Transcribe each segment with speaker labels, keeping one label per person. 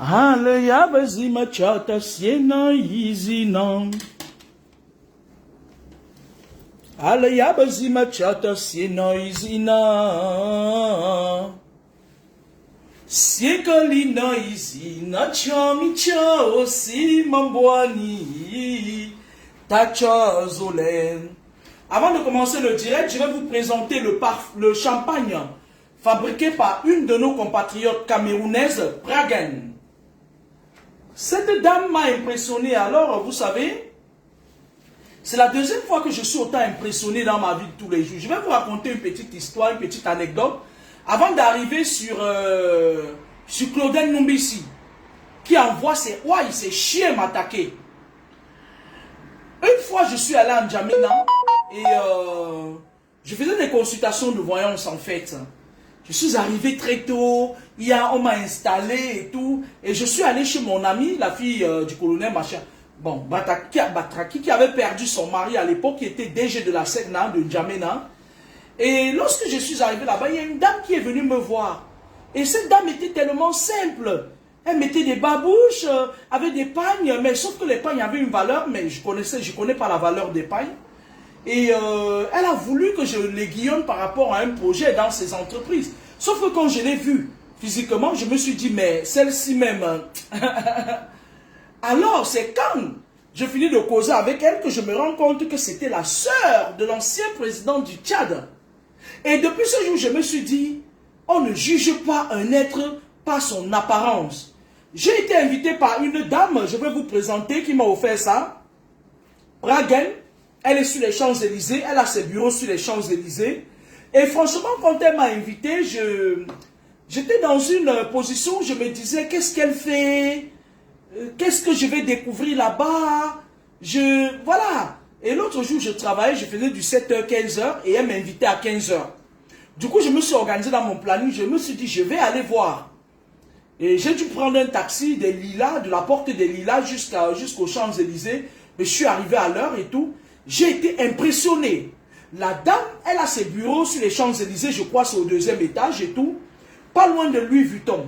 Speaker 1: Ale ya bazima chata siena izina. Ale ya bazima chata siena izina. Siekalina izina chami chao si mambwani tacha zolen. Avant de commencer le direct, je vais vous présenter le champagne fabriqué par une de nos compatriotes camerounaises, Pragen. Cette dame m'a impressionné. Alors, vous savez, c'est la deuxième fois que je suis autant impressionné dans ma vie de tous les jours. Je vais vous raconter une petite histoire, une petite anecdote, avant d'arriver sur Claudel Numbisi, qui envoie ses ouailles, ses chiens m'attaquer. Une fois, je suis allé en N'Djamena et je faisais des consultations de voyance en fait. Je suis arrivé très tôt, on m'a installé et tout. Et je suis allé chez mon amie, la fille du colonel machin. Bon, Batraki, qui avait perdu son mari à l'époque, qui était DG de la SECNA, de N'Djamena. Et lorsque je suis arrivé là-bas, il y a une dame qui est venue me voir. Et cette dame était tellement simple. Elle mettait des babouches, avait des pagnes, mais sauf que les pagnes avaient une valeur, mais je connais pas la valeur des pagnes. Et elle a voulu que je l'aiguillonne par rapport à un projet dans ses entreprises. Sauf que quand je l'ai vue physiquement, je me suis dit, mais celle-ci même... Alors, c'est quand je finis de causer avec elle que je me rends compte que c'était la sœur de l'ancien président du Tchad. Et depuis ce jour, je me suis dit, on ne juge pas un être par son apparence. J'ai été invité par une dame, je vais vous présenter, qui m'a offert ça. Pragen. Elle est sur les Champs-Élysées, elle a ses bureaux sur les Champs-Élysées. Et franchement, quand elle m'a invité, j'étais dans une position où je me disais, qu'est-ce qu'elle fait? Qu'est-ce que je vais découvrir là-bas? Voilà. Et l'autre jour, je travaillais, je faisais du 7h, 15h, et elle m'invitait à 15h. Du coup, je me suis organisé dans mon planning, je me suis dit, je vais aller voir. Et j'ai dû prendre un taxi des Lilas, de la porte des Lilas jusqu'aux Champs-Élysées. Mais je suis arrivé à l'heure et tout. J'ai été impressionné. La dame, elle a ses bureaux sur les Champs-Élysées, je crois c'est au 2e étage et tout. Pas loin de Louis Vuitton.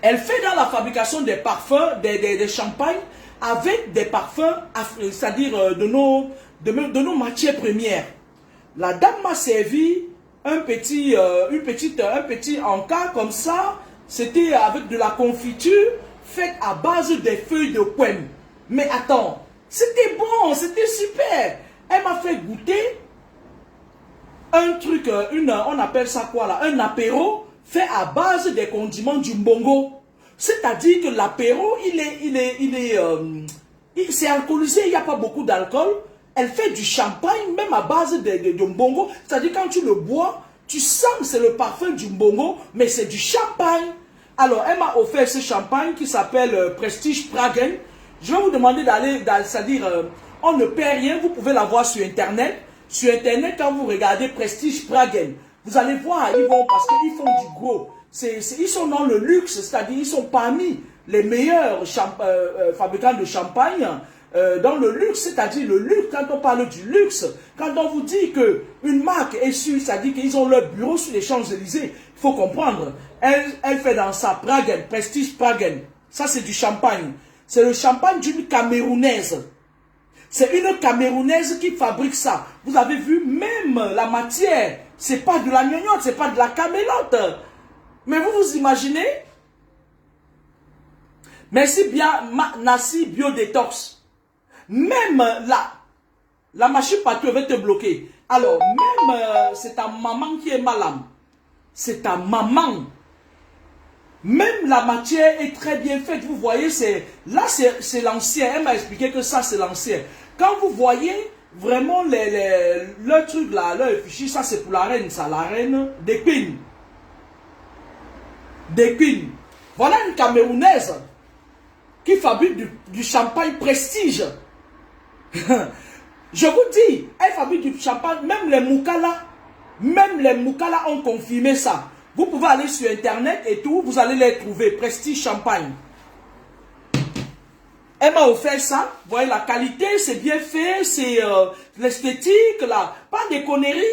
Speaker 1: Elle fait dans la fabrication des parfums, des champagnes, avec des parfums, c'est-à-dire de nos matières premières. La dame m'a servi un petit encas comme ça. C'était avec de la confiture faite à base des feuilles de poème. Mais attends. C'était bon, c'était super. Elle m'a fait goûter un truc, on appelle ça quoi là? Un apéro fait à base des condiments du mbongo. C'est-à-dire que l'apéro, c'est alcoolisé, il n'y a pas beaucoup d'alcool. Elle fait du champagne, même à base de mbongo. C'est-à-dire quand tu le bois, tu sens que c'est le parfum du mbongo, mais c'est du champagne. Alors, elle m'a offert ce champagne qui s'appelle Prestige Pragen. Je vais vous demander d'aller, c'est-à-dire, on ne perd rien, vous pouvez la voir sur Internet. Sur Internet, quand vous regardez Prestige Pragen, vous allez voir, parce qu'ils font du gros. Ils sont dans le luxe, c'est-à-dire, ils sont parmi les meilleurs fabricants de champagne dans le luxe, c'est-à-dire le luxe, quand on parle du luxe, quand on vous dit qu'une marque est sûre, c'est-à-dire qu'ils ont leur bureau sur les Champs-Élysées, il faut comprendre. Elle fait dans sa Pragen, Prestige Pragen. Ça, c'est du champagne. C'est le champagne d'une Camerounaise. C'est une Camerounaise qui fabrique ça. Vous avez vu, même la matière, c'est pas de la gnognotte, c'est pas de la camélote. Mais vous vous imaginez? Merci bien, Nassi Biodétox. Même la machine partout va te bloquer. Alors, même c'est ta maman qui est malade. C'est ta maman. Même la matière est très bien faite. Vous voyez, là c'est l'ancien. Elle m'a expliqué que ça c'est l'ancien. Quand vous voyez vraiment le truc là, le fichier, ça c'est pour la reine, ça, la reine des queens. Des queens. Voilà une Camerounaise qui fabrique du champagne Prestige. Je vous dis, elle fabrique du champagne, même les Moukala ont confirmé ça. Vous pouvez aller sur Internet et tout, vous allez les trouver. Prestige Champagne. Elle m'a offert ça. Vous voyez, la qualité, c'est bien fait, c'est l'esthétique, là. Pas des conneries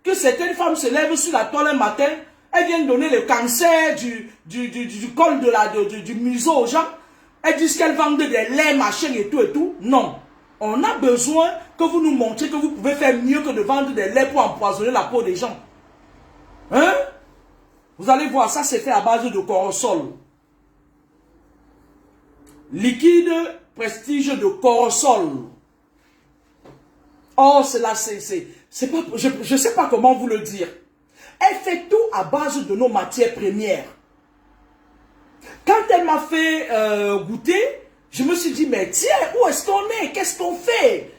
Speaker 1: que certaines femmes se lèvent sur la toile un matin Elle vient donner le cancer du col du museau aux gens. Elles disent qu'elles vendent des laits, machin et tout. Non. On a besoin que vous nous montriez que vous pouvez faire mieux que de vendre des laits pour empoisonner la peau des gens. Hein? Vous allez voir, ça c'est fait à base de Corosol. Liquide prestige de Corosol. Oh, cela c'est pas, je ne sais pas comment vous le dire. Elle fait tout à base de nos matières premières. Quand elle m'a fait goûter, je me suis dit, mais tiens, où est-ce qu'on est? Qu'est-ce qu'on fait?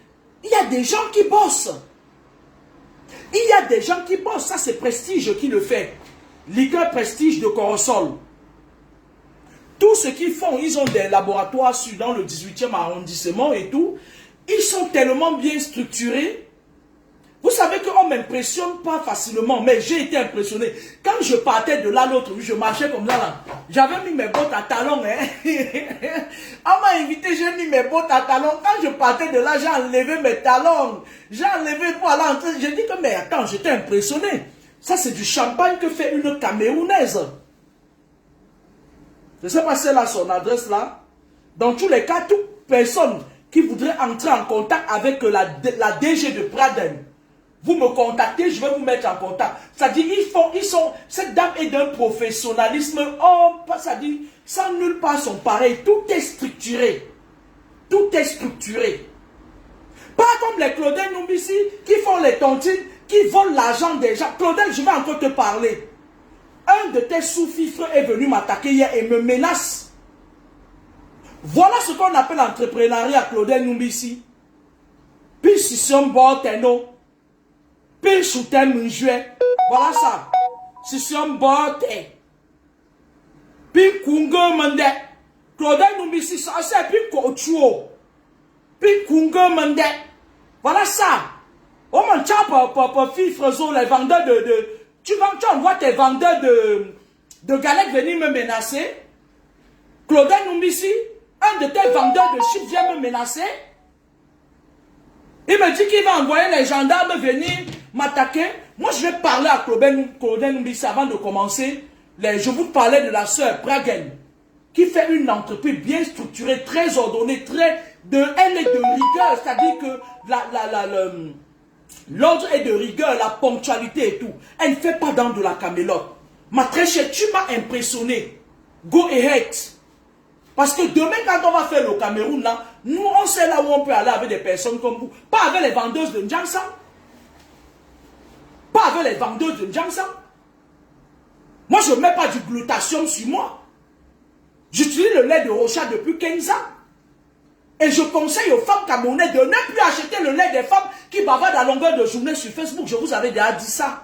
Speaker 1: Il y a des gens qui bossent. Il y a des gens qui bossent. Ça, c'est Prestige qui le fait. Liqueur Prestige de Corosol. Tout ce qu'ils font, ils ont des laboratoires dans le 18e arrondissement et tout. Ils sont tellement bien structurés. Vous savez qu'on ne m'impressionne pas facilement, mais j'ai été impressionné. Quand je partais de là l'autre, je marchais comme ça là. J'avais mis mes bottes à talons. Hein. On m'a invité, j'ai mis mes bottes à talons. Quand je partais de là, j'ai enlevé mes talons. J'ai enlevé pour aller entrer. J'ai dit que, mais attends, j'étais impressionné. Ça, c'est du champagne que fait une Camerounaise. Je ne sais pas si elle a son adresse là. Dans tous les cas, toute personne qui voudrait entrer en contact avec la DG de Praden, vous me contactez, je vais vous mettre en contact. C'est-à-dire, cette dame est d'un professionnalisme, c'est-à-dire, sans nulle part son pareil. Tout est structuré. Tout est structuré. Pas comme les Claudel Numbisi qui font les tontines, qui volent l'argent des gens. Claudel, je vais encore te parler. Un de tes sous-fifres est venu m'attaquer hier et me menace. Voilà ce qu'on appelle l'entrepreneuriat, Claudel Numbisi. Puis si c'est un bon tenno. Puis shooter mon jouet. Voilà ça. Si c'est un bon tenno. Puis kunga mande. Claudel Numbisi, ça c'est puis kochuo. Puis kunga mande. Voilà ça. Oh mon chat pour fifre les vendeurs tu envoies tes vendeurs de galettes venir me menacer. Claudel Numbisi, un de tes vendeurs de chips vient me menacer. Il me dit qu'il va envoyer les gendarmes venir m'attaquer. Moi, je vais parler à Claudel Numbisi avant de commencer. Je vous parlais de la sœur Pragen, qui fait une entreprise bien structurée, très ordonnée, elle est de rigueur. C'est-à-dire que l'ordre est de rigueur, la ponctualité et tout. Elle ne fait pas dans de la camélote. Ma très chère, tu m'as impressionné. Go ahead. Parce que demain, quand on va faire le Cameroun, là, nous, on sait là où on peut aller avec des personnes comme vous. Pas avec les vendeuses de Ndjangsan. Pas avec les vendeuses de Ndjangsan. Moi, je ne mets pas du glutathium sur moi. J'utilise le lait de Rocha depuis 15 ans. Et je conseille aux femmes camerounaises de ne plus acheter le lait des femmes qui bavardent à longueur de journée sur Facebook. Je vous avais déjà dit ça.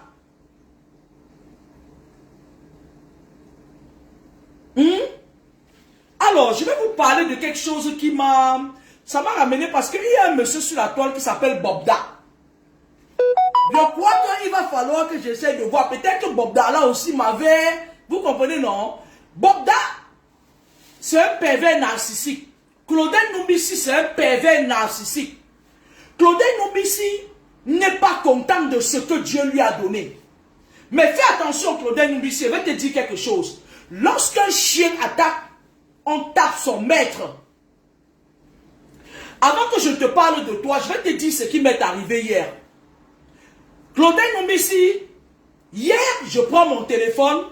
Speaker 1: Alors, je vais vous parler de quelque chose ça m'a ramené parce qu'il y a un monsieur sur la toile qui s'appelle Bobda. Je crois qu'il va falloir que j'essaie de voir. Peut-être que Bobda là aussi m'avait... Vous comprenez, non? Bobda, c'est un pervers narcissique. Claudel Numbisi, c'est un pervers narcissique. Claudel Numbisi n'est pas content de ce que Dieu lui a donné. Mais fais attention, Claudel Numbisi, je vais te dire quelque chose. Lorsqu'un chien attaque, on tape son maître. Avant que je te parle de toi, je vais te dire ce qui m'est arrivé hier. Claudel Numbisi, hier, je prends mon téléphone,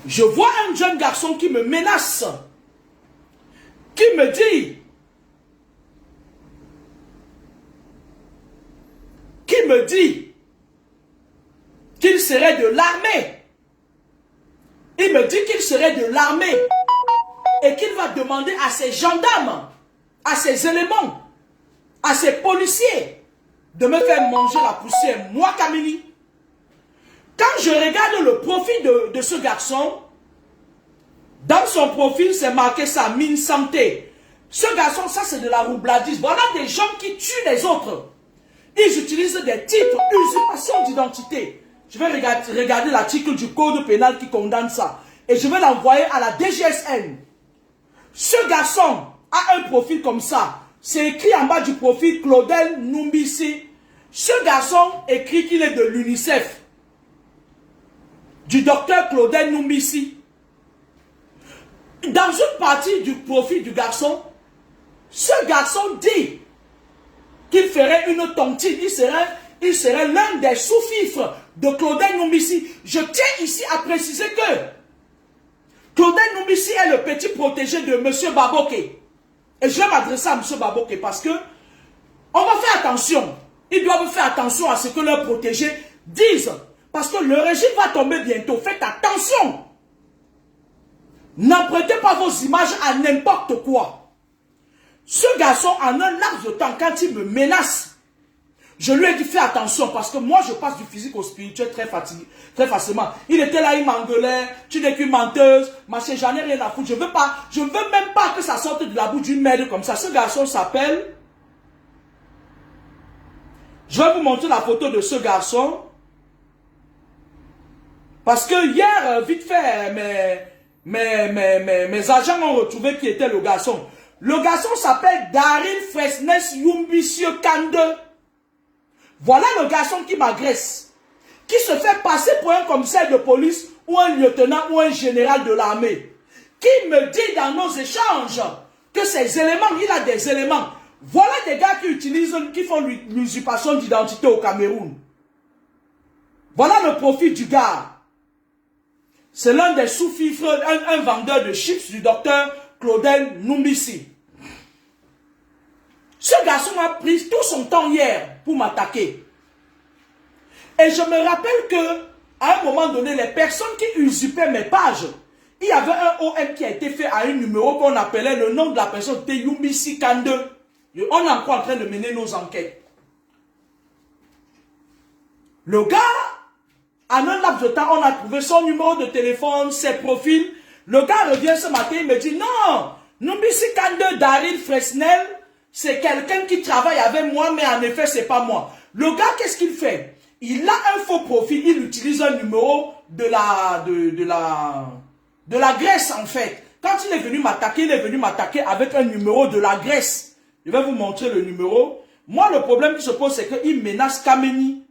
Speaker 1: je vois un jeune garçon qui me menace, qui me dit qu'il serait de l'armée. Il me dit qu'il serait de l'armée et qu'il va demander à ses gendarmes, à ses éléments, à ses policiers de me faire manger la poussière. Moi, Kamini, quand je regarde le profil de ce garçon, dans son profil, c'est marqué sa mine santé. Ce garçon, ça c'est de la roubladise. Voilà des gens qui tuent les autres. Ils utilisent des titres, usurpation d'identité. Je vais regarder l'article du code pénal qui condamne ça. Et je vais l'envoyer à la DGSN. Ce garçon a un profil comme ça. C'est écrit en bas du profil Claudel Numbisi. Ce garçon écrit qu'il est de l'UNICEF. du docteur Claudel Numbisi. Dans une partie du profil du garçon, ce garçon dit qu'il ferait une tontine, il serait l'un des sous-fifres de Claudel Numbisi. Je tiens ici à préciser que Claudel Numbisi est le petit protégé de M. Baboké. Et je vais m'adresser à M. Baboké parce que on va faire attention. Ils doivent faire attention à ce que leurs protégés disent. Parce que le régime va tomber bientôt. Faites attention. N'empruntez pas vos images à n'importe quoi. Ce garçon, en un laps de temps, quand il me menace, je lui ai dit fais attention parce que moi je passe du physique au spirituel très facilement. Il était là, il m'engueulait, tu n'es qu'une menteuse, machin, j'en ai rien à foutre. Je ne veux même pas que ça sorte de la bouche d'une merde comme ça. Ce garçon s'appelle... Je vais vous montrer la photo de ce garçon. Parce que hier, vite fait, mes agents ont retrouvé qui était le garçon. Le garçon s'appelle Daryl Fresnes Yumbisio Kande. Voilà le garçon qui m'agresse. Qui se fait passer pour un commissaire de police ou un lieutenant ou un général de l'armée. Qui me dit dans nos échanges que ces éléments, il a des éléments. Voilà des gars qui font l'usurpation d'identité au Cameroun. Voilà le profil du gars. C'est l'un des sous-fifres, un vendeur de chips du docteur Claudel Numbisi. Ce garçon a pris tout son temps hier pour m'attaquer. Et je me rappelle que, à un moment donné, les personnes qui usurpaient mes pages, il y avait un OM qui a été fait à un numéro qu'on appelait le nom de la personne, c'était Yumbisi Kande. On est encore en train de mener nos enquêtes. Le gars, en un laps de temps, on a trouvé son numéro de téléphone, ses profils. Le gars revient ce matin, il me dit, non, Numbisi Kande Daryl Fresnel, c'est quelqu'un qui travaille avec moi, mais en effet, c'est pas moi. Le gars, qu'est-ce qu'il fait? Il a un faux profil, il utilise un numéro de la Grèce, en fait. Quand il est venu m'attaquer avec un numéro de la Grèce. Je vais vous montrer le numéro. Moi, le problème qui se pose, c'est qu'il menace Kameni.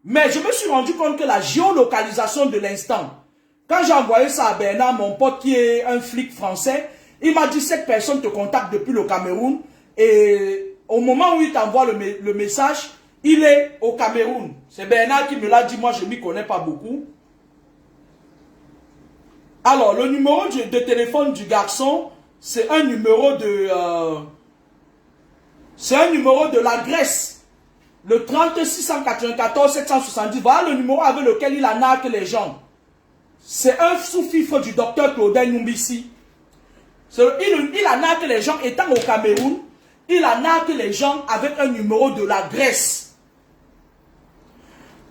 Speaker 1: Mais je me suis rendu compte que la géolocalisation de l'instant, quand j'ai envoyé ça à Bernard, mon pote qui est un flic français, il m'a dit cette personne te contacte depuis le Cameroun et au moment où il t'envoie le message, il est au Cameroun. C'est Bernard qui me l'a dit, moi je ne m'y connais pas beaucoup. Alors, le numéro de téléphone du garçon, c'est un numéro de... c'est un numéro de la Grèce. Le 30 694 770. Voilà le numéro avec lequel il arnaque les gens. C'est un sous-fifre du docteur Claudel Numbisi. Il arnaque les gens étant au Cameroun. Il arnaque les gens avec un numéro de la Grèce.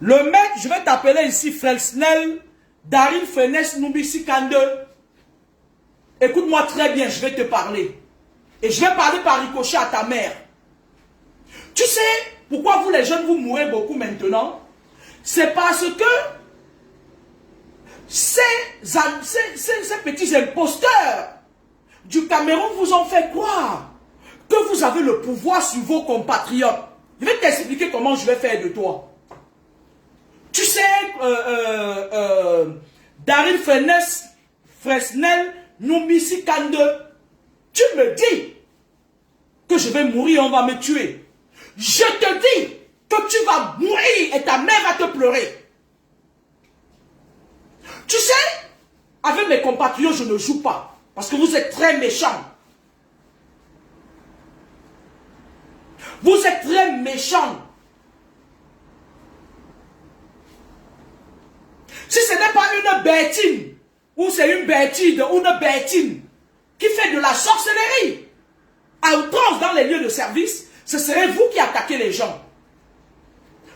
Speaker 1: Le mec, je vais t'appeler ici Fresnel Daryl Fresnes Numbisi Kande. Écoute-moi très bien, je vais te parler. Et je vais parler par ricochet à ta mère. Tu sais pourquoi vous les jeunes vous mourrez beaucoup maintenant? C'est parce que ces petits imposteurs du Cameroun vous ont fait croire que vous avez le pouvoir sur vos compatriotes. Je vais t'expliquer comment je vais faire de toi. Tu sais, Daryl Fresnel Numbisi Kande, tu me dis que je vais mourir, on va me tuer. Je te dis que tu vas mourir et ta mère va te pleurer. Tu sais, avec mes compatriotes, je ne joue pas. Parce que vous êtes très méchants. Vous êtes très méchants. Si ce n'est pas une bêtine, ou c'est une bêtide, ou une bêtine, qui fait de la sorcellerie, à outrance dans les lieux de service, ce serait vous qui attaquez les gens.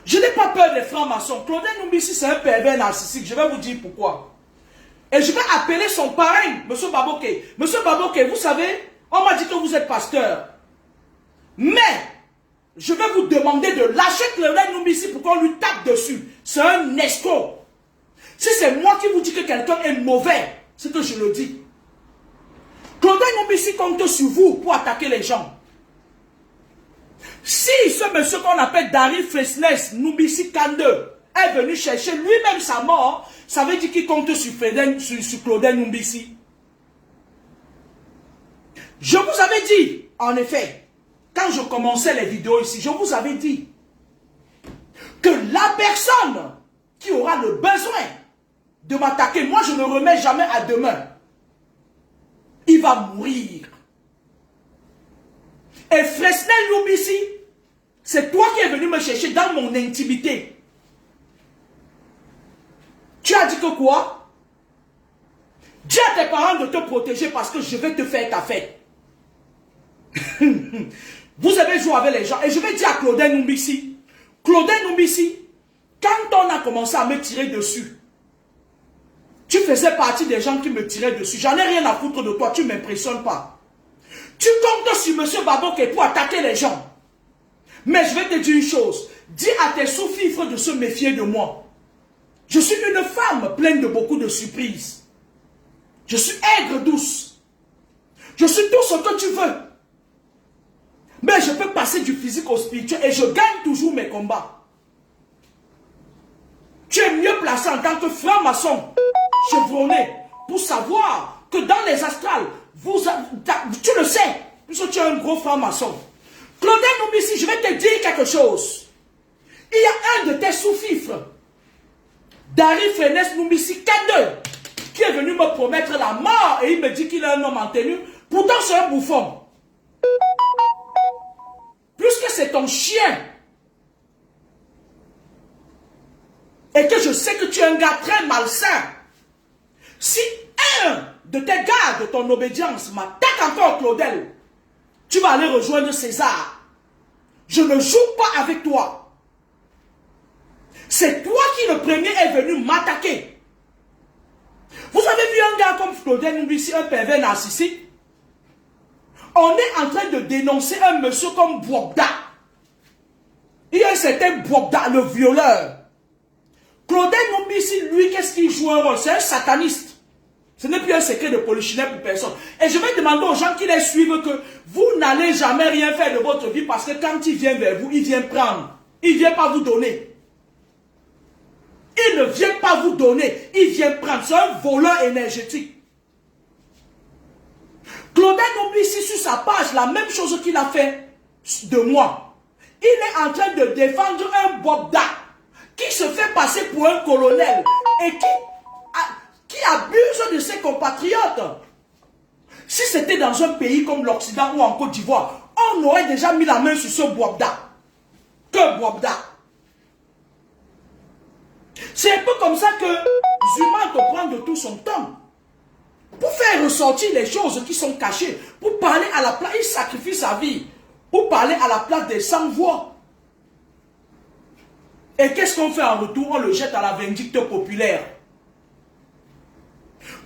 Speaker 1: Je n'ai pas peur des francs-maçons. Claudel Numbisi, c'est un pervers narcissique. Je vais vous dire pourquoi. Et je vais appeler son parrain, M. Baboké. M. Baboké, vous savez, on m'a dit que vous êtes pasteur. Mais, je vais vous demander de lâcher Claudel Numbisi pour qu'on lui tape dessus. C'est un escroc. Si c'est moi qui vous dis que quelqu'un est mauvais, c'est que je le dis. Claudel Numbisi compte sur vous pour attaquer les gens. Si ce monsieur qu'on appelle Daryl Fresnes Numbisi Kande est venu chercher lui-même sa mort, ça veut dire qu'il compte sur Claudel Numbisi. Je vous avais dit, en effet, quand je commençais les vidéos ici, je vous avais dit que la personne qui aura le besoin de m'attaquer, moi je ne remets jamais à demain. Il va mourir. Et Fresnel Numbisi, c'est toi qui es venu me chercher dans mon intimité. Tu as dit que quoi? Dis à tes parents de te protéger parce que je vais te faire ta fête. Vous avez joué avec les gens. Et je vais dire à Claudel Numbisi. Claudel Numbisi, quand on a commencé à me tirer dessus, tu faisais partie des gens qui me tiraient dessus. J'en ai rien à foutre de toi, tu ne m'impressionnes pas. Tu comptes sur M. Baboké pour attaquer les gens. Mais je vais te dire une chose. Dis à tes sous-fifres de se méfier de moi. Je suis une femme pleine de beaucoup de surprises. Je suis aigre douce. Je suis tout ce que tu veux. Mais je peux passer du physique au spirituel et je gagne toujours mes combats. Tu es mieux placé en tant que franc-maçon chevronné pour savoir que dans les astrales, tu le sais, puisque tu es un gros franc-maçon. Claudel Numbisi, je vais te dire quelque chose. Il y a un de tes sous-fifres, Dari Fresnel Numbisi Kande, qui est venu me promettre la mort et il me dit qu'il est un homme en tenue. Pourtant, c'est un bouffon. Puisque c'est ton chien et que je sais que tu es un gars très malsain, si un de tes gars de ton obédience m'attaque encore, Claudel, tu vas aller rejoindre César. Je ne joue pas avec toi. C'est toi qui le premier est venu m'attaquer. Vous avez vu un gars comme Claudel Numbisi, un pervers narcissique? On est en train de dénoncer un monsieur comme Bouabda. Il y a un certain Bouabda, le violeur. Claudel Numbisi, lui, qu'est-ce qu'il joue un rôle? C'est un sataniste. Ce n'est plus un secret de polichinelle pour personne. Et je vais demander aux gens qui les suivent que vous n'allez jamais rien faire de votre vie parce que quand il vient vers vous, il vient prendre. Il ne vient pas vous donner. Il ne vient pas vous donner. Il vient prendre. C'est un voleur énergétique. Claudel Numbisi sur sa page, la même chose qu'il a fait de moi. Il est en train de défendre un Bobda qui se fait passer pour un colonel et qui abuse de ses compatriotes. Si c'était dans un pays comme l'Occident ou en Côte d'Ivoire, on aurait déjà mis la main sur ce Bobda. Que Bobda. C'est un peu comme ça que Zuma te prend de tout son temps. Pour faire ressortir les choses qui sont cachées, pour parler à la place, il sacrifie sa vie, pour parler à la place des sans-voix. Et qu'est-ce qu'on fait en retour? On le jette à la vindicte populaire.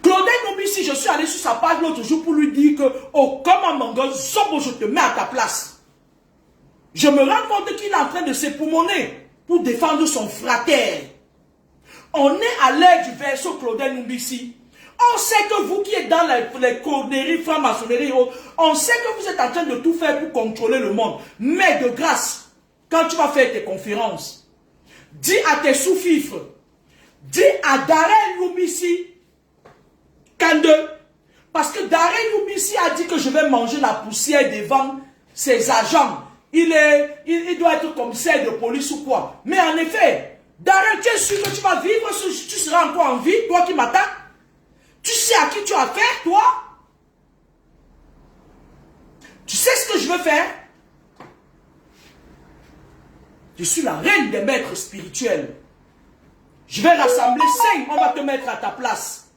Speaker 1: Claudel Numbisi, je suis allé sur sa page l'autre jour pour lui dire que, oh, comme un mongol, Zobo, je te mets à ta place. Je me rends compte qu'il est en train de s'époumoner pour défendre son frère. On est à l'ère du verso Claudel Numbisi. On sait que vous qui êtes dans les conneries, franc-maçonnerie, on sait que vous êtes en train de tout faire pour contrôler le monde. Mais de grâce, quand tu vas faire tes conférences, dis à tes sous-fifres, dis à Darel Numbisi Kande, parce que Darel Numbisi a dit que je vais manger la poussière devant ses agents. Il doit être commissaire de police ou quoi. Mais en effet, Darel, tu es sûr que tu vas vivre, tu seras encore en vie, toi qui m'attaques? Tu sais à qui tu as affaire, toi? Tu sais ce que je veux faire? Je suis la reine des maîtres spirituels. Je vais rassembler 5, on va te mettre à ta place.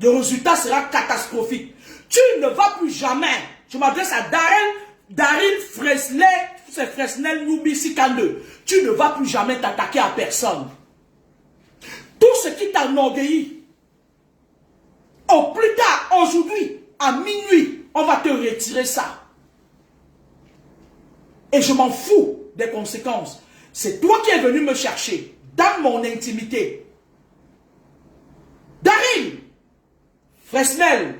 Speaker 1: Le résultat sera catastrophique. Tu ne vas plus jamais. Je m'adresse à Daril Fresnel Numbisi Kande. Tu ne vas plus jamais t'attaquer à personne. Tout ce qui t'enorgueillit, au plus tard, aujourd'hui, à minuit, on va te retirer ça. Et je m'en fous des conséquences. C'est toi qui es venu me chercher dans mon intimité. Daril Fresnel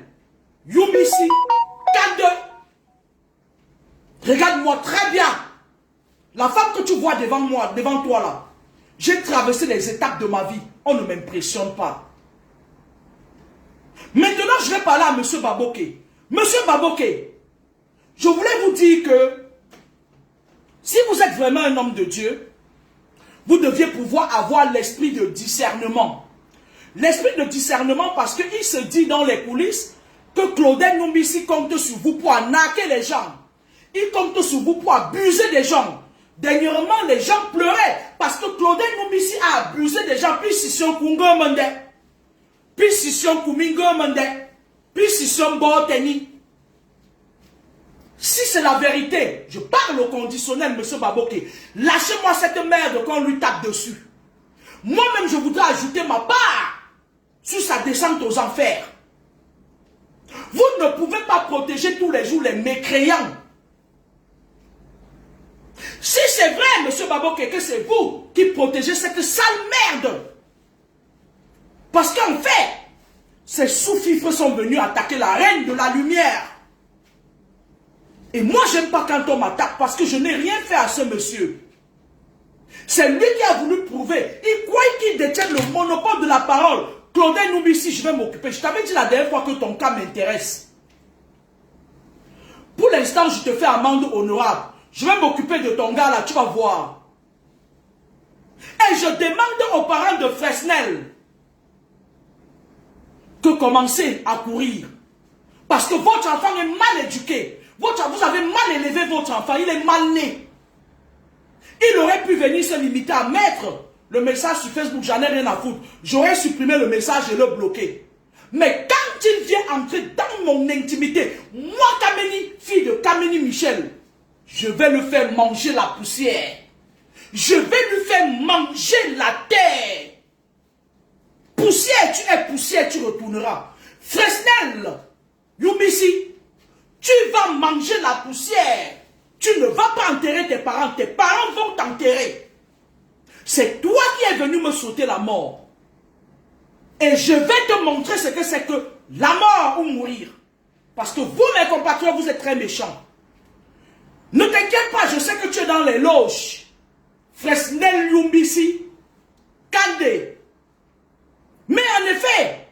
Speaker 1: Numbisi Kande. Regarde-moi très bien. La femme que tu vois devant moi, devant toi là, J'ai traversé les étapes de ma vie. On ne m'impressionne pas. Maintenant, je vais parler à M. Baboké. Monsieur Baboké, je voulais vous dire que si vous êtes vraiment un homme de Dieu, vous deviez pouvoir avoir l'esprit de discernement. L'esprit de discernement parce qu'il se dit dans les coulisses que Claudel Numbisi compte sur vous pour arnaquer les gens. Il compte sur vous pour abuser des gens. Dernièrement, les gens pleuraient parce que Claudel Numbisi a abusé des gens. Puis si son Kungo Mende, puis si son Kumingo Mende, puis si son Boteni. Si c'est la vérité, je parle au conditionnel, M. Baboké. Lâchez-moi cette merde quand on lui tape dessus. Moi-même, je voudrais ajouter ma part sur sa descente aux enfers. Vous ne pouvez pas protéger tous les jours les mécréants. Si c'est vrai, M. Baboké, que c'est vous qui protégez cette sale merde. Parce qu'en fait, ces sous-fifres sont venus attaquer la reine de la lumière. Et moi, j'aime pas quand on m'attaque parce que je n'ai rien fait à ce monsieur. C'est lui qui a voulu prouver. Il croit qu'il détient le monopole de la parole. Claudel Numbisi, je vais m'occuper. Je t'avais dit la dernière fois que ton cas m'intéresse. Pour l'instant, je te fais amende honorable. Je vais m'occuper de ton gars là, tu vas voir. Et je demande aux parents de Fresnel de commencer à courir. Parce que votre enfant est mal éduqué. Vous avez mal élevé votre enfant, il est mal né. Il aurait pu venir se limiter à mettre le message sur Facebook, j'en ai rien à foutre. J'aurais supprimé le message et le bloqué. Mais quand il vient entrer dans mon intimité, moi Kameni, fille de Kameni Michel, je vais lui faire manger la poussière. Je vais lui faire manger la terre. Poussière, tu retourneras. Fresnel, Numbisi, tu vas manger la poussière. Tu ne vas pas enterrer tes parents vont t'enterrer. C'est toi qui es venu me sauter la mort. Et je vais te montrer ce que c'est que la mort ou mourir. Parce que vous, mes compatriotes, vous êtes très méchants. Ne t'inquiète pas, je sais que tu es dans les loges. Fresnel Numbisi, Kandé. Mais en effet,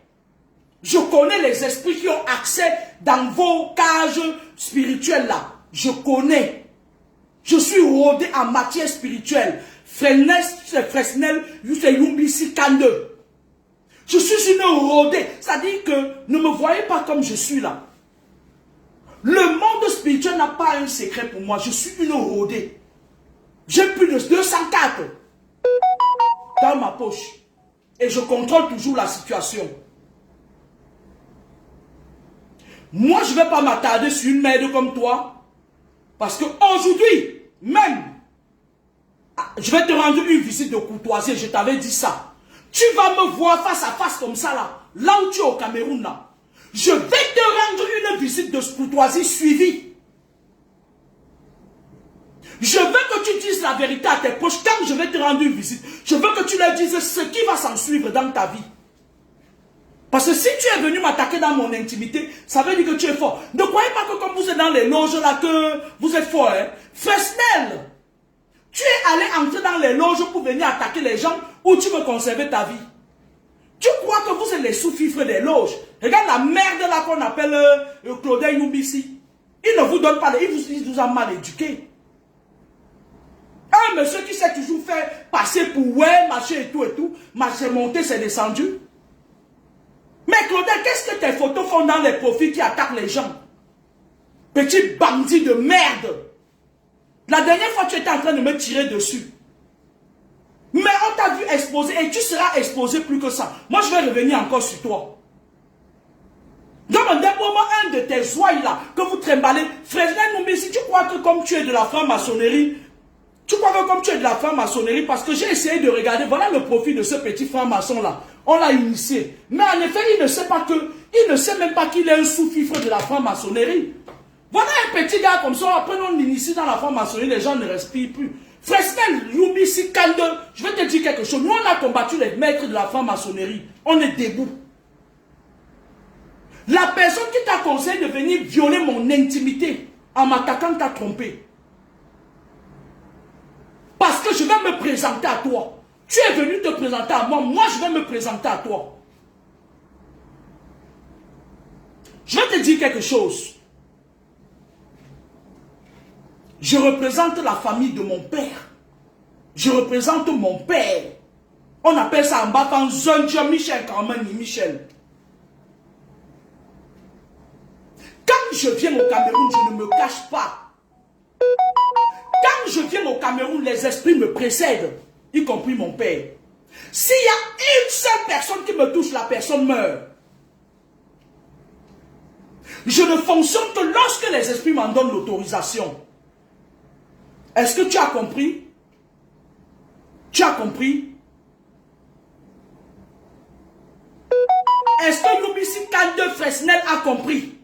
Speaker 1: je connais les esprits qui ont accès dans vos cages spirituelles là. Je connais. Je suis rodé en matière spirituelle. Fresnel Numbisi Kande. Je suis une rodée. C'est-à-dire que ne me voyez pas comme je suis là. Le monde spirituel n'a pas un secret pour moi. Je suis une rodée. J'ai plus de 204 dans ma poche. Et je contrôle toujours la situation. Moi, je ne vais pas m'attarder sur une merde comme toi. Parce qu'aujourd'hui, même, je vais te rendre une visite de courtoisie. Je t'avais dit ça. Tu vas me voir face à face comme ça là. Là où tu es au Cameroun là. Je vais te rendre une visite de courtoisie suivie. Je veux que tu dises la vérité à tes proches. Quand je vais te rendre une visite, je veux que tu leur dises ce qui va s'en suivre dans ta vie. Parce que si tu es venu m'attaquer dans mon intimité, ça veut dire que tu es fort. Ne croyez pas que comme vous êtes dans les loges là, que vous êtes fort. Hein? Fresnel, tu es allé entrer dans les loges pour venir attaquer les gens ou tu veux conserver ta vie. Tu crois que vous êtes les sous-fifres des loges. Regarde la merde là qu'on appelle Claudel Numbisi. Il ne vous donne pas, il vous a mal éduqué. Un monsieur qui s'est toujours fait passer pour ouais, machin et tout, c'est monté, c'est descendu. Mais Claudel, qu'est-ce que tes photos font dans les profils qui attaquent les gens? Petit bandit de merde. La dernière fois, tu étais en train de me tirer dessus. Mais on t'a vu exposer et tu seras exposé plus que ça. Moi, je vais revenir encore sur toi. Dans un moment, un de tes ouailles là, que vous trimballez, Fresnel Numbisi, tu crois que comme tu es de la franc-maçonnerie, parce que j'ai essayé de regarder, voilà le profil de ce petit franc-maçon là. On l'a initié. Mais en effet, il ne sait même pas qu'il est un sous-fifre de la franc-maçonnerie. Voilà un petit gars comme ça, après on l'initie dans la franc-maçonnerie, les gens ne respirent plus. Fresnel Numbisi Kande, je vais te dire quelque chose. Nous, on a combattu les maîtres de la franc-maçonnerie. On est debout. La personne qui t'a conseillé de venir violer mon intimité en m'attaquant t'a trompé. Parce que je vais me présenter à toi. Tu es venu te présenter à moi, moi je vais me présenter à toi. Je vais te dire quelque chose. Je représente la famille de mon père. Je représente mon père. On appelle ça en bas Zonja Michel Carmani Michel. Quand je viens au Cameroun, je ne me cache pas. Quand je viens au Cameroun, les esprits me précèdent, y compris mon père. S'il y a une seule personne qui me touche, la personne meurt. Je ne fonctionne que lorsque les esprits m'en donnent l'autorisation. Est-ce que tu as compris? Tu as compris? Est-ce que Youbisi Kande Fresnel a compris?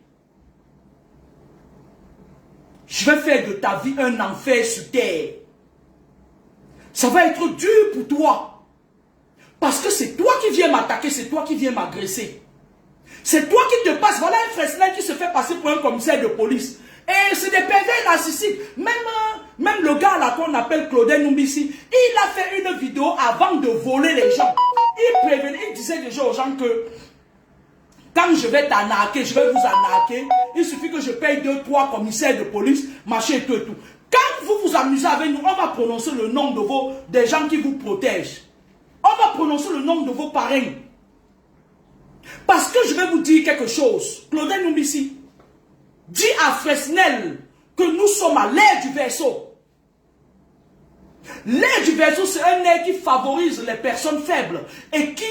Speaker 1: Je vais faire de ta vie un enfer sur terre. Ça va être dur pour toi. Parce que c'est toi qui viens m'attaquer, c'est toi qui viens m'agresser. C'est toi qui te passes. Voilà un Fresnel qui se fait passer pour un commissaire de police. Et c'est des pervers narcissiques. Même le gars là qu'on appelle Claudel Numbisi, il a fait une vidéo avant de voler les gens. Il prévenait, il disait déjà aux gens que quand je vais t'arnaquer, je vais vous arnaquer. Il suffit que je paye 2-3 commissaires de police, machin et tout et tout. Quand vous vous amusez avec nous, on va prononcer le nom des gens qui vous protègent. On va prononcer le nom de vos parrains. Parce que je vais vous dire quelque chose. Claudel Numbisi dit à Fresnel que nous sommes à l'ère du Verseau. L'ère du Verseau, c'est un ère qui favorise les personnes faibles et qui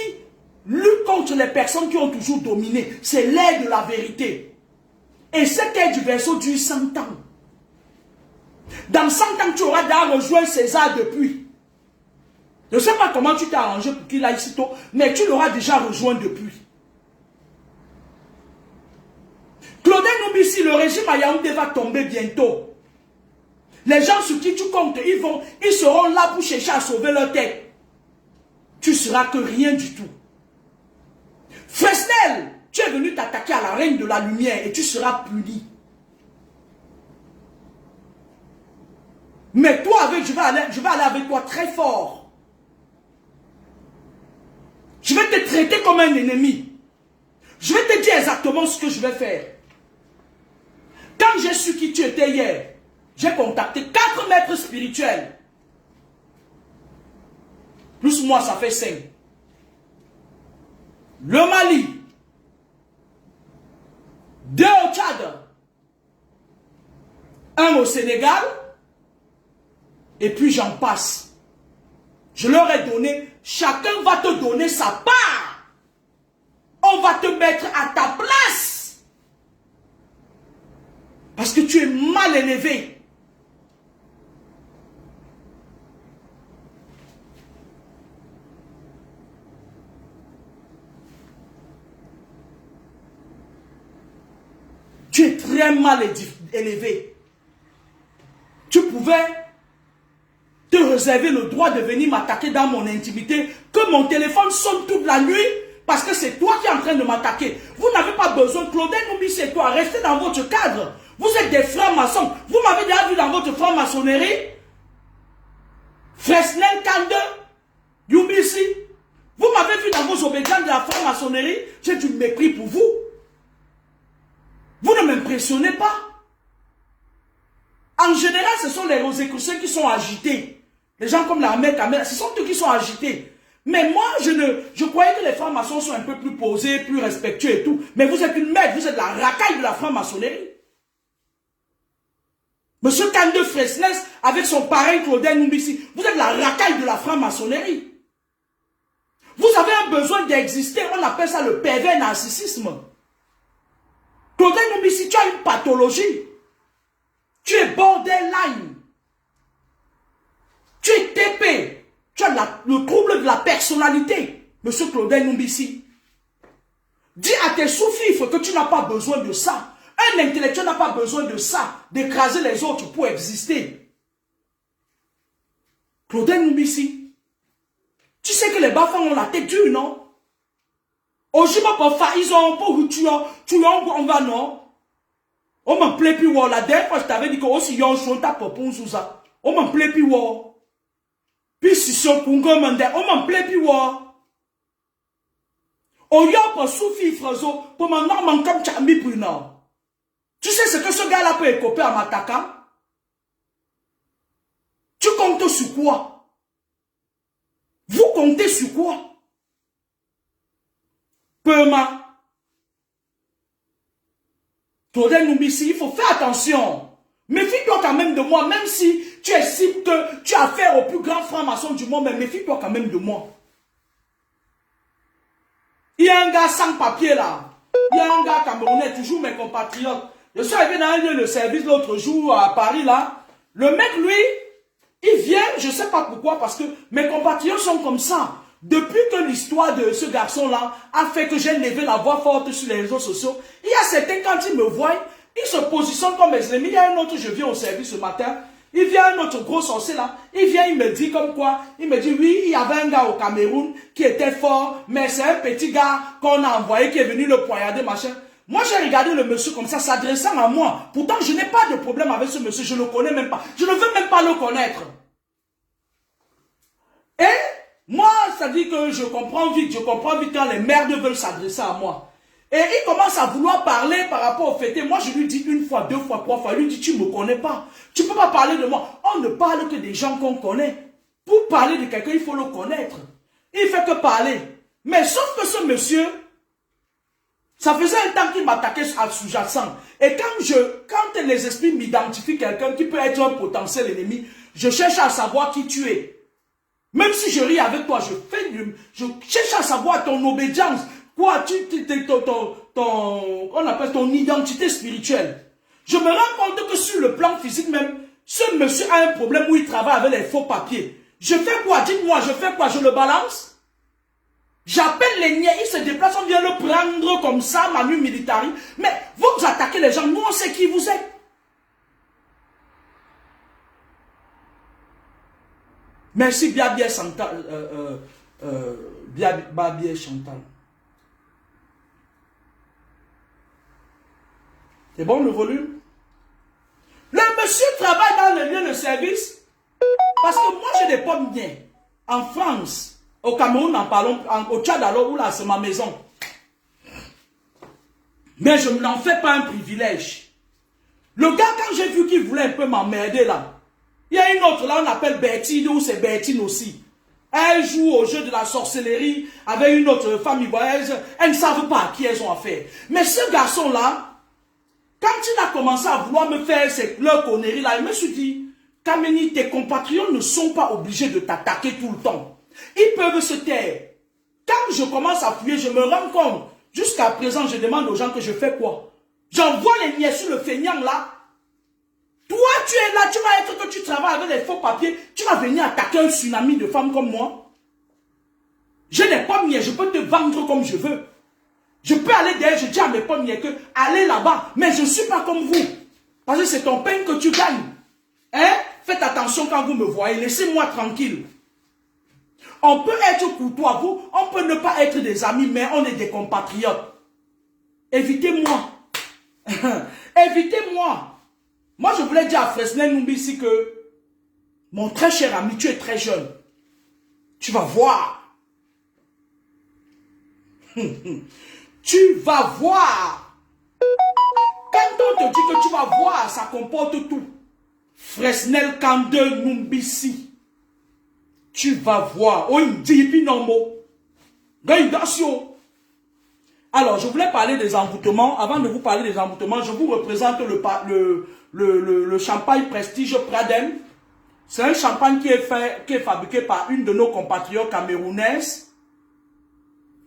Speaker 1: lutte contre les personnes qui ont toujours dominé. C'est l'ère de la vérité. Et cette ère du Verseau dure 100 ans. Dans 100 ans, tu auras déjà rejoint César depuis. Je ne sais pas comment tu t'es arrangé pour qu'il aille si tôt, mais tu l'auras déjà rejoint depuis. Claudel Numbisi, le régime à Yaoundé va tomber bientôt. Les gens sur qui tu comptes, ils seront là pour chercher à sauver leur tête. Tu seras que rien du tout. Fresnel, tu es venu t'attaquer à la reine de la lumière et tu seras puni. Mais toi, je vais aller avec toi très fort. Je vais te traiter comme un ennemi. Je vais te dire exactement ce que je vais faire. Quand j'ai su qui tu étais hier, j'ai contacté 4 maîtres spirituels. Plus moi, ça fait 5. Le Mali, 2 au Tchad, 1 au Sénégal, et puis j'en passe. Je leur ai donné, chacun va te donner sa part. On va te mettre à ta place. Parce que tu es mal élevé. Tu es très mal élevé. Tu pouvais te réserver le droit de venir m'attaquer dans mon intimité, que mon téléphone sonne toute la nuit, parce que c'est toi qui es en train de m'attaquer. Vous n'avez pas besoin, Claudel Numbisi et toi, restez dans votre cadre. Vous êtes des francs-maçons. Vous m'avez déjà vu dans votre franc-maçonnerie. Fresnel Kande, Numbisi. Vous m'avez vu dans vos obédients de la franc-maçonnerie. J'ai du mépris pour vous. Vous ne m'impressionnez pas. En général, ce sont les Rosicruciens qui sont agités. Les gens comme la mère Kamel, ce sont eux qui sont agités. Mais moi, je croyais que les francs-maçons sont un peu plus posés, plus respectueux et tout. Mais vous êtes une merde, vous êtes la racaille de la franc-maçonnerie. Monsieur Kande Fresnel, avec son parrain Claudel Numbisi, vous êtes la racaille de la franc-maçonnerie. Vous avez un besoin d'exister, on appelle ça le pervers narcissisme. Claudel Numbisi, tu as une pathologie. Tu es borderline. Tu es TP. Tu as le trouble de la personnalité, monsieur Claudel Numbisi. Dis à tes sous-fifres que tu n'as pas besoin de ça. Un intellectuel n'a pas besoin de ça, d'écraser les autres pour exister. Claudel Numbisi, tu sais que les Bafans ont la tête dure, non? Ils ont tu on va non? On m'en plaît plus, la dernière fois je t'avais dit que aussi yon chon ta popon sous ça. On m'en plaît plus, Puis si son Congo mande, on m'en plaît puis wa. Au yop soufi frazo pour m'en normal comme Tchami Bruno. Tu sais ce que ce gars-là peut écoper en m'attaquant? Tu comptes sur quoi? Vous comptez sur quoi? Pema. Claudel Numbissi, il faut faire attention. Méfie-toi quand même de moi, même si tu estimes que tu as affaire au plus grand franc-maçon du monde, mais méfie-toi quand même de moi. Il y a un gars sans papier là. Il y a un gars camerounais, toujours mes compatriotes. Je suis arrivé dans un lieu de service l'autre jour à Paris là. Le mec, lui, il vient, je ne sais pas pourquoi, parce que mes compatriotes sont comme ça. Depuis que l'histoire de ce garçon-là a fait que j'ai levé la voix forte sur les réseaux sociaux, il y a certains, quand ils me voient, ils se positionnent comme mes ennemis. Il y a un autre, je viens au service ce matin, il vient un autre gros sorcier là, il vient, il me dit comme quoi, il me dit oui, il y avait un gars au Cameroun qui était fort, mais c'est un petit gars qu'on a envoyé qui est venu le poignarder, machin. Moi, j'ai regardé le monsieur comme ça, s'adressant à moi. Pourtant, je n'ai pas de problème avec ce monsieur, je ne le connais même pas. Je ne veux même pas le connaître. Et moi, ça dit que je comprends vite quand les merdes veulent s'adresser à moi. Et il commence à vouloir parler par rapport au fêté. Moi, je lui dis une fois, deux fois, trois fois. Il lui dit, tu ne me connais pas. Tu ne peux pas parler de moi. On ne parle que des gens qu'on connaît. Pour parler de quelqu'un, il faut le connaître. Il fait que parler. Mais sauf que ce monsieur, ça faisait un temps qu'il m'attaquait à sous-jacent. Et quand les esprits m'identifient quelqu'un qui peut être un potentiel ennemi, je cherche à savoir qui tu es. Même si je ris avec toi, je cherche à savoir ton obédience. Quoi, on appelle ton identité spirituelle. Je me rends compte que sur le plan physique même, ce monsieur a un problème où il travaille avec les faux papiers. Je fais quoi? Dites-moi, je fais quoi? Je le balance? J'appelle les niais, ils se déplacent, on vient le prendre comme ça, manu militari. Mais vous attaquez les gens, nous on sait qui vous êtes. Merci Biabia Chantal. Biabia Chantal. C'est bon le volume? Le monsieur travaille dans le lieu de service parce que moi j'ai des pommes bien. En France, au Cameroun, en parlons, au Tchad alors, où là c'est ma maison. Mais je n'en fais pas un privilège. Le gars, quand j'ai vu qu'il voulait un peu m'emmerder là, il y a une autre là, on appelle Bertine, ou c'est Bertine aussi. Elle joue au jeu de la sorcellerie avec une autre femme ivoirienne. Elles ne savent pas à qui elles ont affaire. Mais ce garçon-là, quand il a commencé à vouloir me faire leur conneries là, il me suis dit, Kameni, tes compatriotes ne sont pas obligés de t'attaquer tout le temps. Ils peuvent se taire. Quand je commence à fuir, je me rends compte. Jusqu'à présent, je demande aux gens que je fais quoi? J'envoie les niais sur le feignant là. Toi, tu es là, tu vas être que tu travailles avec les faux papiers, tu vas venir attaquer un tsunami de femmes comme moi. Je n'ai pas mieux, je peux te vendre comme je veux. Je peux aller derrière, je dis à mes pommes que allez là-bas, mais je ne suis pas comme vous. Parce que c'est ton pain que tu gagnes. Hein? Faites attention quand vous me voyez, laissez-moi tranquille. On peut être courtois, vous, on peut ne pas être des amis, mais on est des compatriotes. Évitez-moi. Évitez-moi. Moi, je voulais dire à Fresnel Numbissi que mon très cher ami, tu es très jeune. Tu vas voir. Tu vas voir. Quand on te dit que tu vas voir, ça comporte tout. Fresnel Kande Numbissi. Tu vas voir. Oh, il dit, puis non, mot. Alors, je voulais parler des envoûtements. Avant de vous parler des envoûtements, je vous représente le champagne Prestige Pradem. C'est un champagne qui est fabriqué par une de nos compatriotes camerounaises.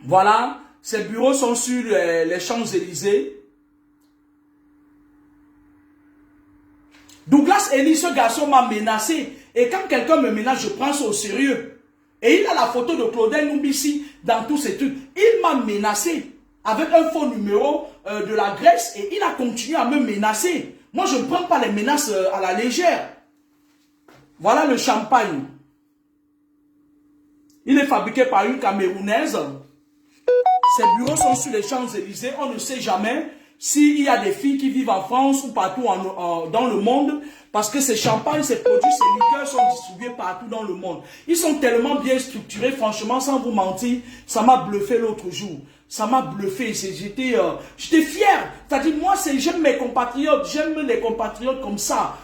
Speaker 1: Voilà. Ses bureaux sont sur les Champs-Élysées. Douglas Eli, ce garçon m'a menacé. Et quand quelqu'un me menace, je prends ça au sérieux. Et il a la photo de Claudel Numbissi dans tous ces trucs. Il m'a menacé avec un faux numéro de la Grèce et il a continué à me menacer. Moi, je ne prends pas les menaces à la légère. Voilà le champagne. Il est fabriqué par une Camerounaise. Ses bureaux sont sur les Champs-Élysées. On ne sait jamais. s'il y a des filles qui vivent en France ou partout dans le monde, parce que ces champagnes, ces produits, ces liqueurs sont distribués partout dans le monde. Ils sont tellement bien structurés, franchement, sans vous mentir, ça m'a bluffé l'autre jour. Ça m'a bluffé, j'étais fier. C'est-à-dire, moi, j'aime mes compatriotes, j'aime les compatriotes comme ça,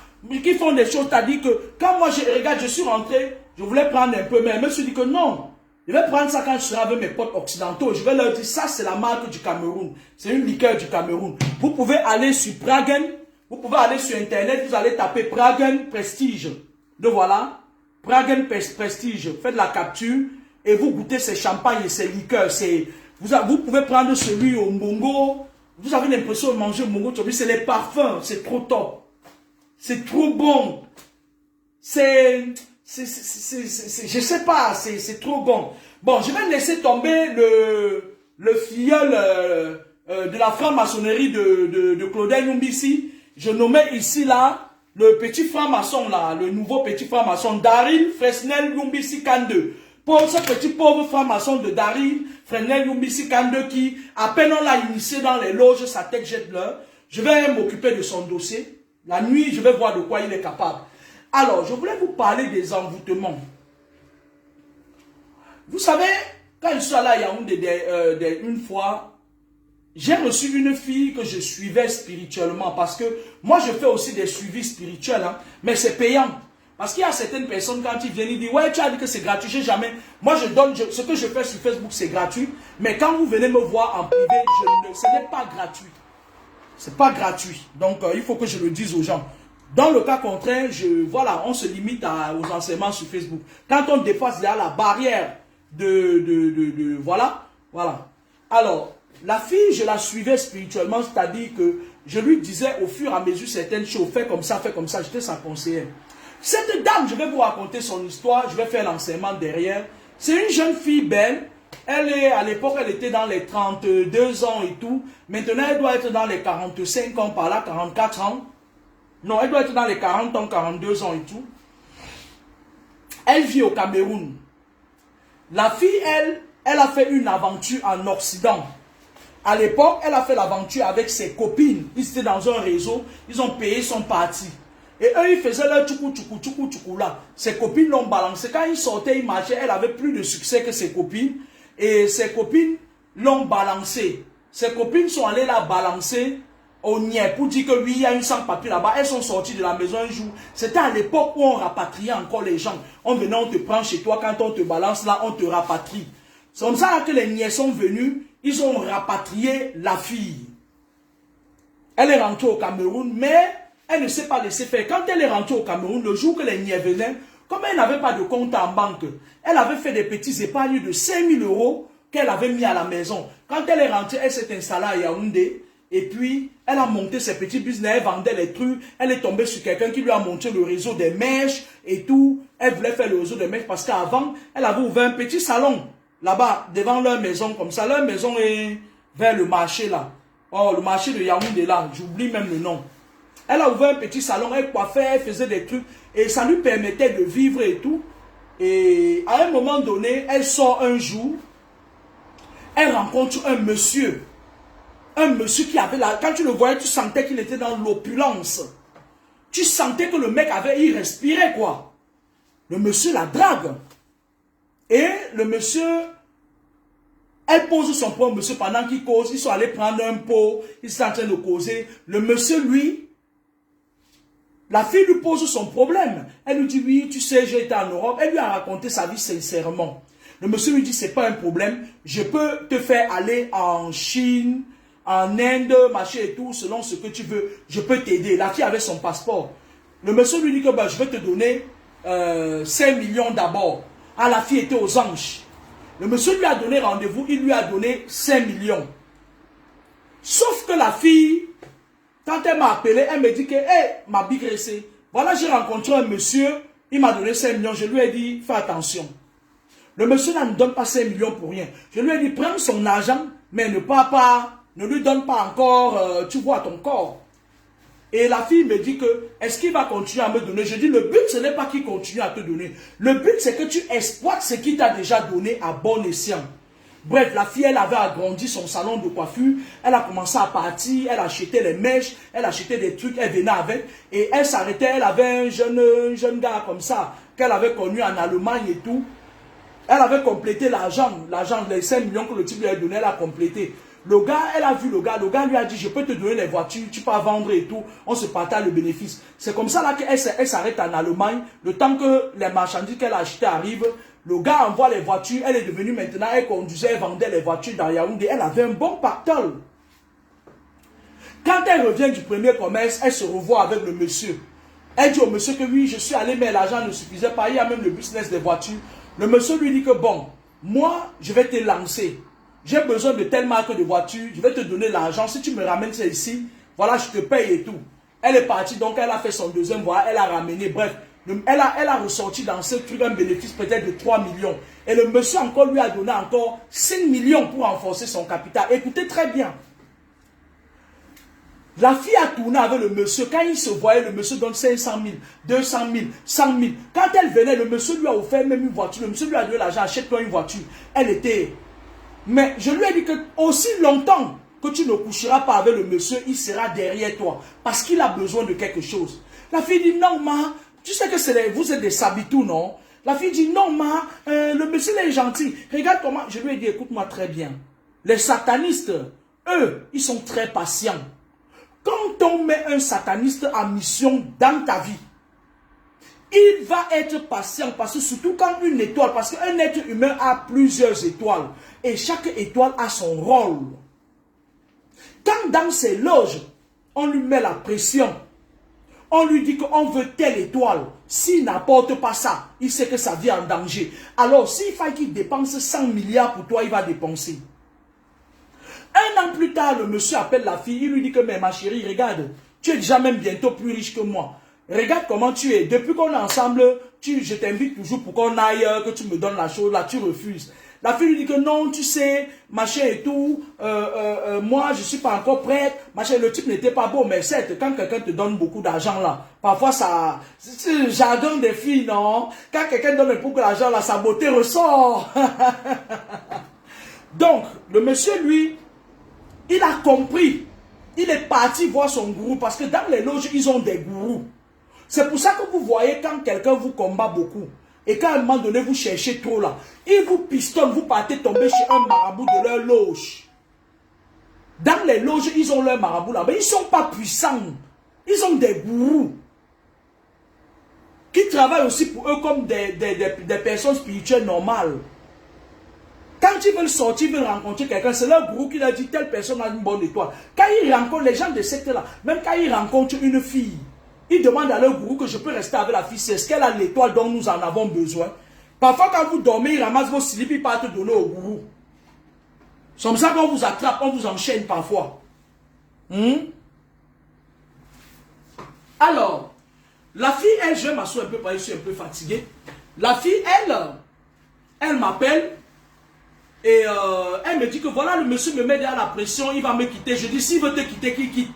Speaker 1: qui font des choses. C'est-à-dire que, quand moi, regarde, je suis rentré, je voulais prendre un peu, mais je me suis dit que non. Je vais prendre ça quand je serai avec mes potes occidentaux. Je vais leur dire, ça, c'est la marque du Cameroun. C'est une liqueur du Cameroun. Vous pouvez aller sur Pragen, vous pouvez aller sur Internet, vous allez taper Pragen Prestige. Donc voilà, Pragen Prestige. Faites la capture et vous goûtez ces champagnes et ces liqueurs. Vous pouvez prendre celui au Mongo. Vous avez l'impression de manger au Mongo. C'est les parfums. C'est trop top. C'est trop bon. Je sais pas. C'est trop bon. Bon, je vais laisser tomber le filleul de la franc-maçonnerie de Claudel Numbisi. Je nommais ici là le petit franc-maçon là, le nouveau petit franc-maçon Daryl Fresnel Numbisi Kande. Pour ce petit pauvre franc-maçon de Daryl Fresnel Numbisi Kande qui, à peine on l'a initié dans les loges, sa tête jette l'heure. Je vais m'occuper de son dossier. La nuit, je vais voir de quoi il est capable. Alors, je voulais vous parler des envoûtements. Vous savez, quand je suis allé à Yaoundé une fois, j'ai reçu une fille que je suivais spirituellement parce que moi, je fais aussi des suivis spirituels, hein, mais c'est payant. Parce qu'il y a certaines personnes, quand ils viennent, ils disent, ouais, tu as dit que c'est gratuit, j'ai jamais. Moi, ce que je fais sur Facebook, c'est gratuit. Mais quand vous venez me voir en privé, ce n'est pas gratuit. C'est pas gratuit. Donc, il faut que je le dise aux gens. Dans le cas contraire, voilà, on se limite aux enseignements sur Facebook. Quand on dépasse la barrière voilà. Alors, la fille, je la suivais spirituellement, c'est-à-dire que je lui disais au fur et à mesure certaines choses, fais comme ça, j'étais sa conseillère. Cette dame, je vais vous raconter son histoire, je vais faire l'enseignement derrière. C'est une jeune fille belle. À l'époque, elle était dans les 32 ans et tout. Maintenant, elle doit être dans les 45 ans par là, 44 ans. Non, elle doit être dans les 40 ans, 42 ans et tout. Elle vit au Cameroun. La fille, elle a fait une aventure en Occident. À l'époque, elle a fait l'aventure avec ses copines. Ils étaient dans un réseau, ils ont payé son parti. Et eux, ils faisaient leur tchoukou là. Ses copines l'ont balancé. Quand ils sortaient, ils marchaient, elle avait plus de succès que ses copines. Et ses copines l'ont balancé. Ses copines sont allées la balancer au Nier pour dire que oui, il y a une sans-papier là-bas. Elles sont sorties de la maison un jour. C'était à l'époque où on rapatriait encore les gens. On venait, on te prend chez toi. Quand on te balance là, on te rapatrie. C'est comme ça que les Niais sont venus. Ils ont rapatrié la fille. Elle est rentrée au Cameroun, mais elle ne s'est pas laissée faire. Quand elle est rentrée au Cameroun, le jour que les Niais venaient, comme elle n'avait pas de compte en banque, elle avait fait des petits épargnes de 5 000 € qu'elle avait mis à la maison. Quand elle est rentrée, elle s'est installée à Yaoundé. Et puis, elle a monté ses petits business, elle vendait les trucs. Elle est tombée sur quelqu'un qui lui a montré le réseau des mèches et tout. Elle voulait faire le réseau des mèches parce qu'avant, elle avait ouvert un petit salon là-bas, devant leur maison comme ça. Leur maison est vers le marché là. Oh, le marché de Yaoundé là, j'oublie même le nom. Elle a ouvert un petit salon, elle coiffait, elle faisait des trucs. Et ça lui permettait de vivre et tout. Et à un moment donné, elle sort un jour. Elle rencontre un monsieur. Un monsieur qui avait là, quand tu le voyais, tu sentais qu'il était dans l'opulence. Tu sentais que le mec il respirait quoi. Le monsieur la drague. Et le monsieur, elle pose son point au monsieur pendant qu'il cause. Ils sont allés prendre un pot, ils sont en train de causer. Le monsieur, lui, la fille lui pose son problème. Elle lui dit, oui, tu sais, j'ai été en Europe. Elle lui a raconté sa vie sincèrement. Le monsieur lui dit, c'est pas un problème. Je peux te faire aller en Chine, en Inde, machin et tout, selon ce que tu veux. Je peux t'aider. La fille avait son passeport. Le monsieur lui dit que je vais te donner 5 millions d'abord. Ah, la fille était aux anges. Le monsieur lui a donné rendez-vous. Il lui a donné 5 millions. Sauf que la fille, quand elle m'a appelé, elle me dit que, hey, ma big ressée, voilà, j'ai rencontré un monsieur, il m'a donné 5 millions. Je lui ai dit, fais attention. Le monsieur là ne donne pas 5 millions pour rien. Je lui ai dit, prends son argent, mais ne lui donne pas encore, tu vois, ton corps. Et la fille me dit que, est-ce qu'il va continuer à me donner? Je dis, le but, ce n'est pas qu'il continue à te donner. Le but, c'est que tu exploites ce qu'il t'a déjà donné à bon escient. Bref, la fille, elle avait agrandi son salon de coiffure. Elle a commencé à partir. Elle achetait les mèches. Elle achetait des trucs. Elle venait avec. Et elle s'arrêtait. Elle avait un jeune gars comme ça qu'elle avait connu en Allemagne et tout. Elle avait complété l'argent, les 5 millions que le type lui a donné, elle a complété. Le gars, elle a vu le gars lui a dit, je peux te donner les voitures, tu peux vendre et tout, on se partage le bénéfice. C'est comme ça là qu'elle s'arrête en Allemagne, le temps que les marchandises qu'elle a achetées arrivent, le gars envoie les voitures, elle est devenue maintenant, elle conduisait, elle vendait les voitures dans Yaoundé, elle avait un bon pactole. Quand elle revient du premier commerce, elle se revoit avec le monsieur. Elle dit au monsieur que oui, je suis allé, mais l'argent ne suffisait pas, il y a même le business des voitures. Le monsieur lui dit que bon, moi, je vais te lancer. J'ai besoin de telle marque de voiture, je vais te donner l'argent. Si tu me ramènes ça ici, voilà, je te paye et tout. Elle est partie, donc elle a fait son deuxième voyage, elle a ramené, bref. Elle a ressorti dans ce truc un bénéfice peut-être de 3 millions. Et le monsieur encore lui a donné encore 5 millions pour renforcer son capital. Écoutez très bien. La fille a tourné avec le monsieur. Quand il se voyait, le monsieur donne 500 000, 200 000, 100 000. Quand elle venait, le monsieur lui a offert même une voiture. Le monsieur lui a donné l'argent, achète-toi une voiture. Elle était... Mais je lui ai dit que aussi longtemps que tu ne coucheras pas avec le monsieur, il sera derrière toi. Parce qu'il a besoin de quelque chose. La fille dit, non, ma, tu sais que vous êtes des sabitous, non? La fille dit, non, ma, le monsieur est gentil. Regarde comment... Je lui ai dit, écoute-moi très bien. Les satanistes, eux, ils sont très patients. Quand on met un sataniste en mission dans ta vie, il va être patient parce que surtout quand une étoile, parce qu'un être humain a plusieurs étoiles et chaque étoile a son rôle. Quand dans ses loges, on lui met la pression, on lui dit qu'on veut telle étoile, s'il n'apporte pas ça, il sait que sa vie est en danger. Alors s'il faut qu'il dépense 100 milliards pour toi, il va dépenser. Un an plus tard, le monsieur appelle la fille, il lui dit que mais ma chérie, regarde, tu es déjà même bientôt plus riche que moi. Regarde comment tu es. Depuis qu'on est ensemble, je t'invite toujours pour qu'on aille, que tu me donnes la chose, là tu refuses. La fille lui dit que non, tu sais, machin et tout, moi je suis pas encore prête, machin, le type n'était pas beau, mais certes, quand quelqu'un te donne beaucoup d'argent là, parfois ça, c'est le jargon des filles, non? Quand quelqu'un donne beaucoup d'argent là, sa beauté ressort. Donc, le monsieur lui, il a compris, il est parti voir son gourou, parce que dans les loges, ils ont des gourous. C'est pour ça que vous voyez quand quelqu'un vous combat beaucoup, et qu'à un moment donné, vous cherchez trop là, il vous pistonne, vous partez tomber chez un marabout de leur loge. Dans les loges, ils ont leur marabout là, mais ils ne sont pas puissants. Ils ont des gourous qui travaillent aussi pour eux comme des personnes spirituelles normales. Quand ils veulent sortir, ils veulent rencontrer quelqu'un, c'est leur gourou qui leur dit telle personne a une bonne étoile. Quand ils rencontrent les gens de cette là, même quand ils rencontrent une fille, ils demandent à leur gourou que je peux rester avec la fille, c'est ce qu'elle a l'étoile dont nous en avons besoin. Parfois quand vous dormez, ils ramassent vos slips, ils partent donner au gourou. C'est comme ça qu'on vous attrape, on vous enchaîne parfois. Alors, la fille, elle, je vais m'asseoir un peu parce que je suis un peu fatigué. La fille, elle m'appelle. Et elle me dit que voilà, le monsieur me met derrière la pression, il va me quitter. Je dis, s'il veut te quitter, qu'il quitte.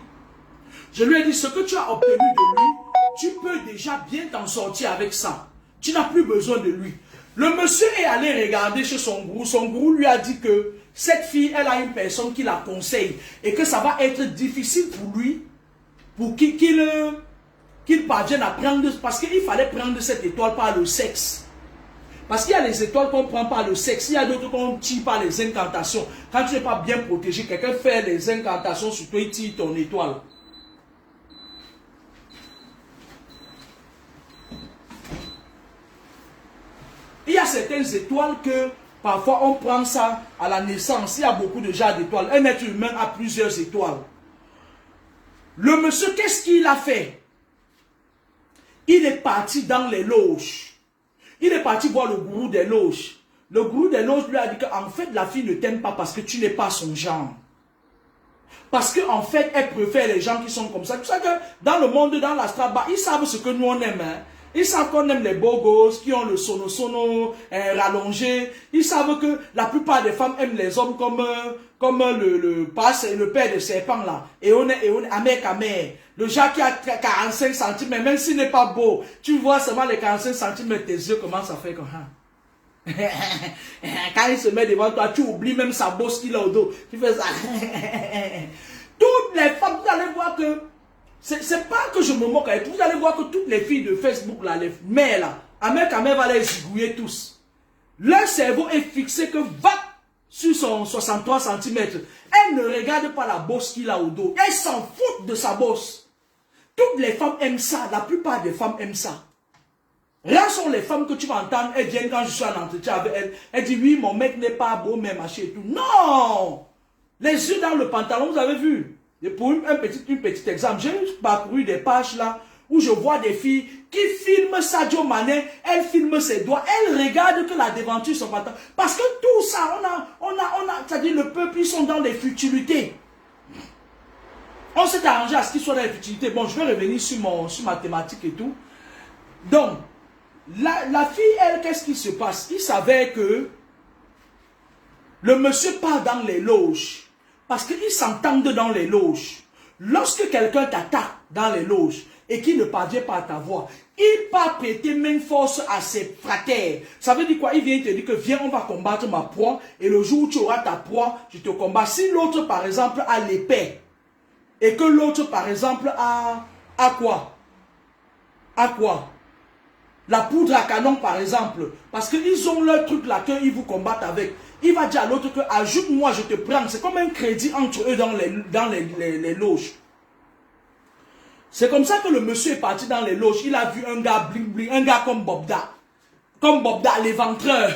Speaker 1: Je lui ai dit, ce que tu as obtenu de lui, tu peux déjà bien t'en sortir avec ça. Tu n'as plus besoin de lui. Le monsieur est allé regarder chez son gourou. Son gourou lui a dit que cette fille, elle a une personne qui la conseille. Et que ça va être difficile pour lui, pour qu'il parvienne à prendre, parce qu'il fallait prendre cette étoile par le sexe. Parce qu'il y a les étoiles qu'on prend par le sexe, il y a d'autres qu'on tire par les incantations. Quand tu n'es pas bien protégé, quelqu'un fait les incantations sur toi, il tire ton étoile. Il y a certaines étoiles que parfois on prend ça à la naissance. Il y a beaucoup de genres d'étoiles. Un être humain a plusieurs étoiles. Le monsieur, qu'est-ce qu'il a fait? Il est parti dans les loges. Il est parti voir le gourou des loges. Le gourou des loges lui a dit qu'en fait, la fille ne t'aime pas parce que tu n'es pas son genre. Parce qu'en fait, elle préfère les gens qui sont comme ça. C'est pour ça que dans le monde, dans la straba, ils savent ce que nous on aime. Hein? Ils savent qu'on aime les beaux gosses, qui ont le sono rallongé. Ils savent que la plupart des femmes aiment les hommes comme le père de serpent là. Et on est amère. Le genre qui a 45 cm, même s'il n'est pas beau, tu vois seulement les 45 cm, tes yeux commencent à faire comme ça. Quand il se met devant toi, tu oublies même sa bosse qu'il a au dos. Tu fais ça. Toutes les femmes, vous allez voir que, c'est pas que je me moque avec vous, allez voir que toutes les filles de Facebook, là, les mères là, Ahmed Kamel va les zigouiller tous. Leur cerveau est fixé que va sur son 63 cm. Elle ne regarde pas la bosse qu'il a au dos. Elle s'en fout de sa bosse. Toutes les femmes aiment ça. La plupart des femmes aiment ça. Là sont les femmes que tu vas entendre. Elles viennent quand je suis en entretien avec elles. Elles disent oui, mon mec n'est pas beau, mais machin et tout. Non! Les yeux dans le pantalon, vous avez vu. Et pour un petit exemple, j'ai parcouru des pages là où je vois des filles qui filment Sadio Mané, elles filment ses doigts, elles regardent que la devanture son pantalon. Parce que tout ça, c'est-à-dire le peuple, ils sont dans les futilités. On s'est arrangé à ce qu'ils soient dans les futilités. Bon, je vais revenir sur ma thématique et tout. Donc, la fille, elle, qu'est-ce qui se passe? Il savait que le monsieur part dans les loges. Parce qu'ils s'entendent dans les loges. Lorsque quelqu'un t'attaque dans les loges et qu'il ne parvient pas à ta voix, il part prêter main force à ses frères. Ça veut dire quoi? Il vient te dire que viens, on va combattre ma proie et le jour où tu auras ta proie, je te combats. Si l'autre, par exemple, a l'épée et que l'autre, par exemple, a quoi? A quoi? La poudre à canon, par exemple. Parce qu'ils ont leur truc là qu'ils vous combattent avec. Il va dire à l'autre que ajoute-moi, je te prends. C'est comme un crédit entre eux dans les loges. C'est comme ça que le monsieur est parti dans les loges. Il a vu un gars bling bling, un gars comme Bobda. Comme Bobda, l'éventreur.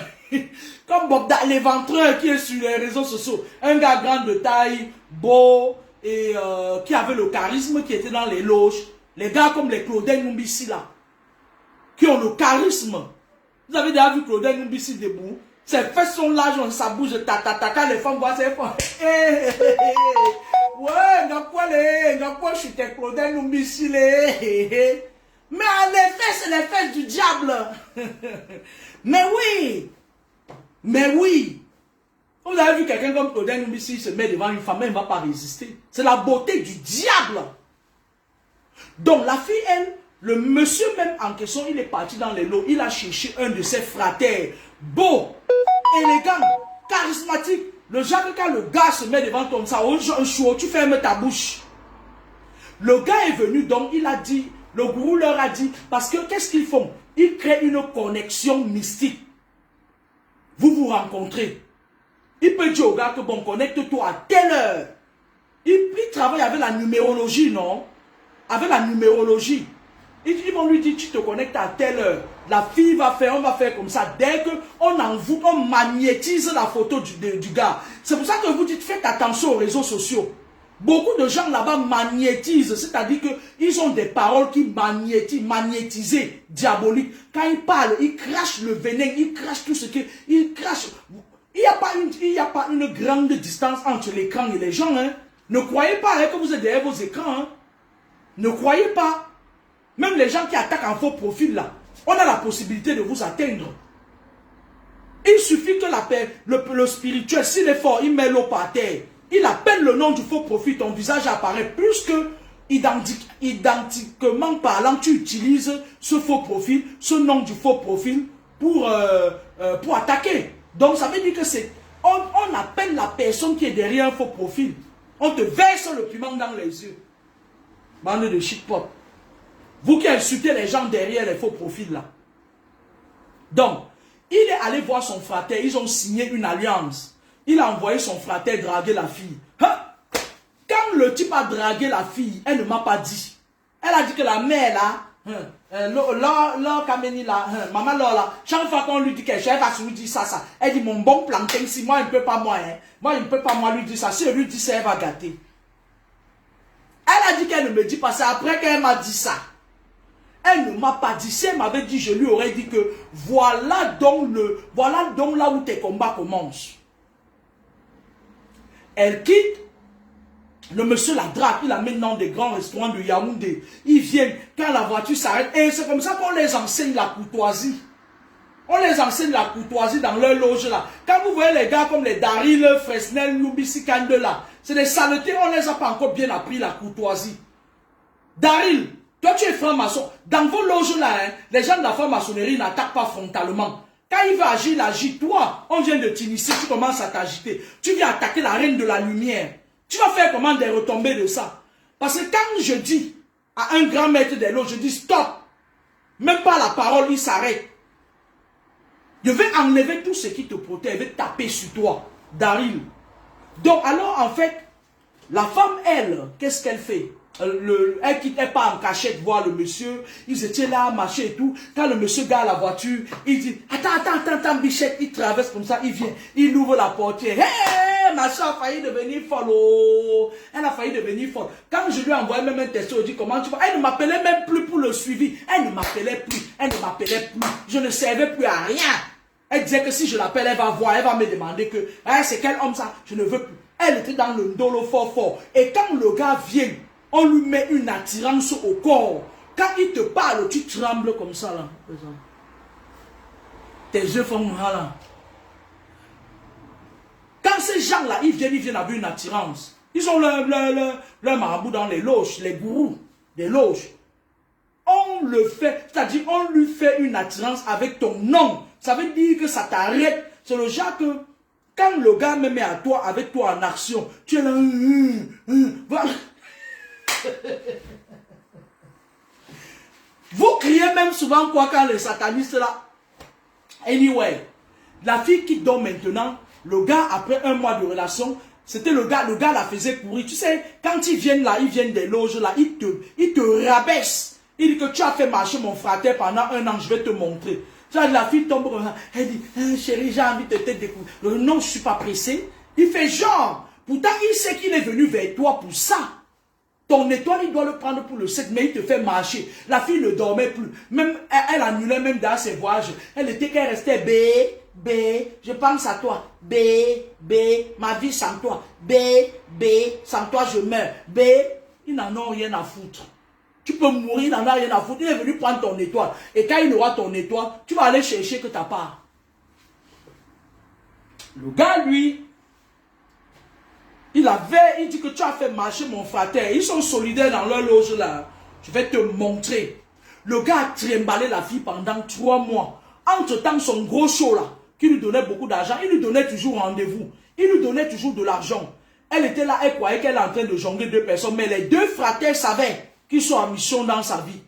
Speaker 1: Comme Bobda, l'éventreur qui est sur les réseaux sociaux. Un gars grand de taille, beau, et qui avait le charisme, qui était dans les loges. Les gars comme les Claudel Numbissi là, qui ont le charisme. Vous avez déjà vu Claudel Numbissi debout? Ses fesses sont larges, ça bouge, quand les femmes voient ses fesses. Ouais, je suis Claudel Numbissi. Mais en effet, c'est les fesses du diable. Mais oui. Vous avez vu quelqu'un comme Claudel Numbissi se met devant une femme, elle ne va pas résister. C'est la beauté du diable. Donc la fille, elle, le monsieur même en question, il est parti dans les lots, il a cherché un de ses fratères, beau, élégant, charismatique. Le genre quand le gars se met devant toi, ça, un show, tu fermes ta bouche. Le gars est venu, donc il a dit, le gourou leur a dit, parce que qu'est-ce qu'ils font? Ils créent une connexion mystique. Vous vous rencontrez. Il peut dire au gars que bon, connecte-toi à telle heure. Il travaille avec la numérologie, non? Avec la numérologie. Ils vont lui dire, tu te connectes à telle heure. La fille va faire, on va faire comme ça. Dès qu'on envoie, on magnétise la photo du gars. C'est pour ça que vous dites, faites attention aux réseaux sociaux. Beaucoup de gens là-bas magnétisent, c'est-à-dire qu'ils ont des paroles qui magnétisées, diaboliques. Quand ils parlent, ils crachent le venin, ils crachent tout ce qui... Ils crachent... Il n'y a pas une grande distance entre l'écran et les gens. Hein. Ne croyez pas hein, que vous êtes derrière vos écrans. Hein. Ne croyez pas. Même les gens qui attaquent en faux profil là, on a la possibilité de vous atteindre. Il suffit que le spirituel, s'il est fort, il met l'eau par terre. Il appelle le nom du faux profil, ton visage apparaît. Plus que identiquement parlant, tu utilises ce faux profil, ce nom du faux profil pour attaquer. Donc ça veut dire que c'est... On appelle la personne qui est derrière un faux profil. On te verse le piment dans les yeux. Bande de shit-pop. Vous qui insultez les gens derrière les faux profils là. Donc, il est allé voir son frère, ils ont signé une alliance. Il a envoyé son frère draguer la fille. Hein? Quand le type a dragué la fille, elle ne m'a pas dit. Elle a dit que la mère là, maman là, chaque fois qu'on lui dit quelque chose, elle va lui dire ça. Elle dit mon bon plantain, si moi il ne peut pas moi, hein. Moi il ne peut pas moi lui dire ça. Si elle lui dit ça, elle va gâter. Elle a dit qu'elle ne me dit pas ça. Après qu'elle m'a dit ça, elle ne m'a pas dit. Si elle m'avait dit, je lui aurais dit que voilà donc là où tes combats commencent. Elle quitte. Le monsieur la drague, il l'amène dans des grands restaurants de Yaoundé. Ils viennent, quand la voiture s'arrête, et c'est comme ça qu'on les enseigne la courtoisie. On les enseigne la courtoisie dans leur loge là. Quand vous voyez les gars comme les Daryl, Fresnel, Nubisi, Kande là, c'est des saletés, on les a pas encore bien appris la courtoisie. Daryl, toi tu es franc-maçon. Dans vos loges là, hein, les gens de la franc-maçonnerie n'attaquent pas frontalement. Quand il veut agir, il agit. Toi, on vient de t'initier, tu commences à t'agiter. Tu viens attaquer la reine de la lumière. Tu vas faire comment des retombées de ça? Parce que quand je dis à un grand maître des loges, je dis stop. Même pas la parole, il s'arrête. Je vais enlever tout ce qui te protège, je vais taper sur toi, Daryl. Donc alors en fait, la femme, elle, qu'est-ce qu'elle fait? Elle quittait pas en cachette voir le monsieur, ils étaient là, marcher et tout. Quand le monsieur gare la voiture, il dit, attends, Bichette, il traverse comme ça, il vient, il ouvre la portière. Hey, ma soeur a failli devenir folle, oh. Elle a failli devenir folle. Quand je lui ai envoyé même un texto, je dis, comment tu vas? Elle ne m'appelait même plus pour le suivi. Elle ne m'appelait plus. Je ne servais plus à rien. Elle disait que si je l'appelle, elle va voir, elle va me demander que, hey, c'est quel homme ça? Je ne veux plus. Elle était dans le dolo fort. Et quand le gars vient, on lui met une attirance au corps. Quand il te parle, tu trembles comme ça là. Tes yeux font mal là. Quand ces gens-là, ils viennent avec une attirance. Ils ont leur marabout dans les loges, les gourous des loges. On le fait, c'est-à-dire on lui fait une attirance avec ton nom. Ça veut dire que ça t'arrête. C'est le genre que quand le gars me met à toi, avec toi en action, tu es là. Voilà. Vous criez même souvent quoi quand les satanistes là. Anyway, la fille qui dort maintenant, le gars après un mois de relation, c'était le gars la faisait courir. Tu sais, quand ils viennent là, ils viennent des loges là, ils te rabaissent. Il dit que tu as fait marcher mon frère pendant un an, je vais te montrer. La fille tombe comme ça, elle dit, chérie, j'ai envie de te découvrir. Non, je ne suis pas pressé. Il fait genre, pourtant il sait qu'il est venu vers toi pour ça. Ton étoile, il doit le prendre pour le 7, mais il te fait marcher. La fille ne dormait plus. Même, elle annulait même dans ses voyages. Elle était qu'elle restait B, je pense à toi. B, ma vie sans toi. B, sans toi je meurs. B, ils n'en ont rien à foutre. Tu peux mourir, il n'en a rien à foutre. Il est venu prendre ton étoile. Et quand il aura ton étoile, tu vas aller chercher que ta part. Le gars, lui, il dit que tu as fait marcher mon frère. Ils sont solidaires dans leur loge là. Je vais te montrer. Le gars a trimballé la fille pendant 3 mois. Entre-temps, son gros show là, qui lui donnait beaucoup d'argent, il lui donnait toujours rendez-vous. Il lui donnait toujours de l'argent. Elle était là, elle croyait qu'elle est en train de jongler 2 personnes. Mais les 2 frères savaient qu'ils sont en mission dans sa vie.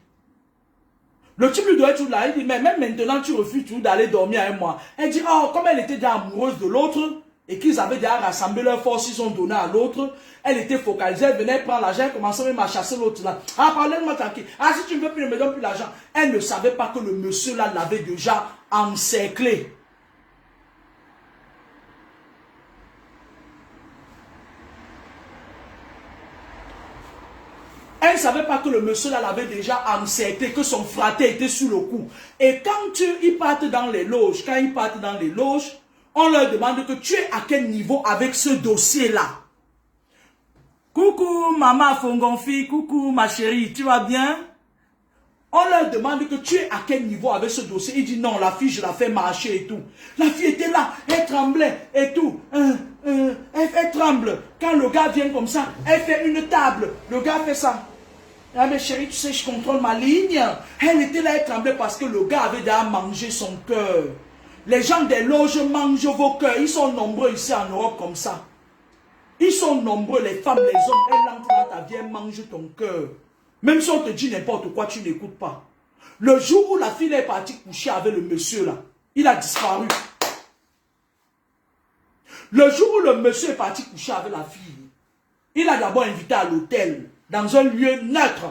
Speaker 1: Le type lui doit être là. Il dit, mais même maintenant, tu refuses toujours d'aller dormir avec moi. Elle dit, oh, comme elle était déjà amoureuse de l'autre, et qu'ils avaient déjà rassemblé leurs forces, ils ont donné à l'autre, elle était focalisée, elle venait prendre l'argent, elle commençait même à chasser l'autre là. Ah, parlez-moi tranquille. Ah, si tu ne veux plus, ne me donne plus l'argent. Elle ne savait pas que le monsieur là l'avait déjà encerclé. Elle ne savait pas que le monsieur là l'avait déjà encerclé, que son frère était sur le coup. Et quand ils partent dans les loges, on leur demande que tu es à quel niveau avec ce dossier-là. Coucou, maman Fongonfi, coucou, ma chérie, tu vas bien? On leur demande que tu es à quel niveau avec ce dossier. Il dit non, la fille, je la fais marcher et tout. La fille était là, elle tremblait et tout. Elle tremble. Quand le gars vient comme ça, elle fait une table. Le gars fait ça. Ah mais chérie, tu sais, je contrôle ma ligne. Elle était là, elle tremblait parce que le gars avait déjà mangé son cœur. Les gens des loges mangent vos cœurs. Ils sont nombreux ici en Europe comme ça. Ils sont nombreux, les femmes, les hommes. Elles entrent dans ta vie, elles mangent ton cœur. Même si on te dit n'importe quoi, tu n'écoutes pas. Le jour où la fille est partie coucher avec le monsieur là, il a disparu. Le jour où le monsieur est parti coucher avec la fille, il a d'abord invité à l'hôtel, dans un lieu neutre.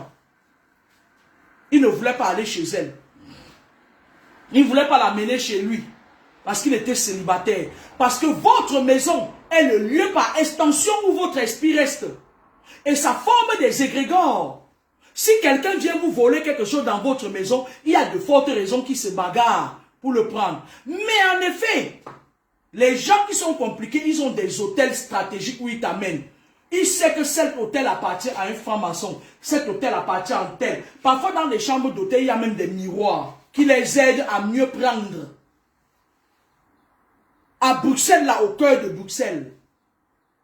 Speaker 1: Il ne voulait pas aller chez elle. Il ne voulait pas l'amener chez lui. Parce qu'il était célibataire. Parce que votre maison est le lieu par extension où votre esprit reste. Et ça forme des égrégores. Si quelqu'un vient vous voler quelque chose dans votre maison, il y a de fortes raisons qui se bagarrent pour le prendre. Mais en effet, les gens qui sont compliqués, ils ont des hôtels stratégiques où ils t'amènent. Ils savent que cet hôtel appartient à un franc-maçon. Cet hôtel appartient à un tel. Parfois dans les chambres d'hôtel, il y a même des miroirs qui les aident à mieux prendre. À Bruxelles, là, au cœur de Bruxelles,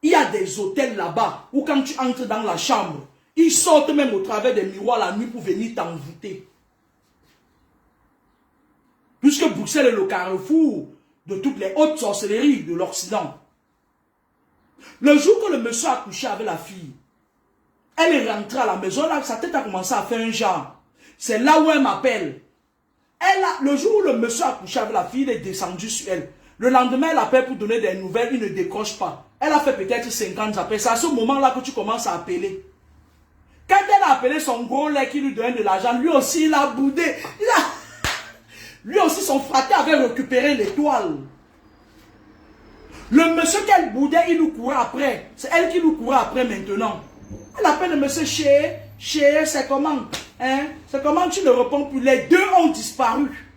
Speaker 1: il y a des hôtels là-bas où quand tu entres dans la chambre, ils sortent même au travers des miroirs la nuit pour venir t'envoûter. Puisque Bruxelles est le carrefour de toutes les hautes sorcelleries de l'Occident. Le jour que le monsieur a couché avec la fille, elle est rentrée à la maison, là, sa tête a commencé à faire un genre. C'est là où elle m'appelle. Le jour où le monsieur a couché avec la fille, il est descendu sur elle. Le lendemain, elle appelle pour donner des nouvelles, il ne décroche pas. Elle a fait peut-être 50 appels. C'est à ce moment-là que tu commences à appeler. Quand elle a appelé son gros lait qui lui donnait de l'argent, lui aussi, il a boudé. Lui aussi, son frère avait récupéré l'étoile. Le monsieur qu'elle boudait, il nous courait après. C'est elle qui nous courait après maintenant. Elle appelle le monsieur chez, c'est comment? Hein? C'est comment tu ne réponds plus? Les deux ont disparu.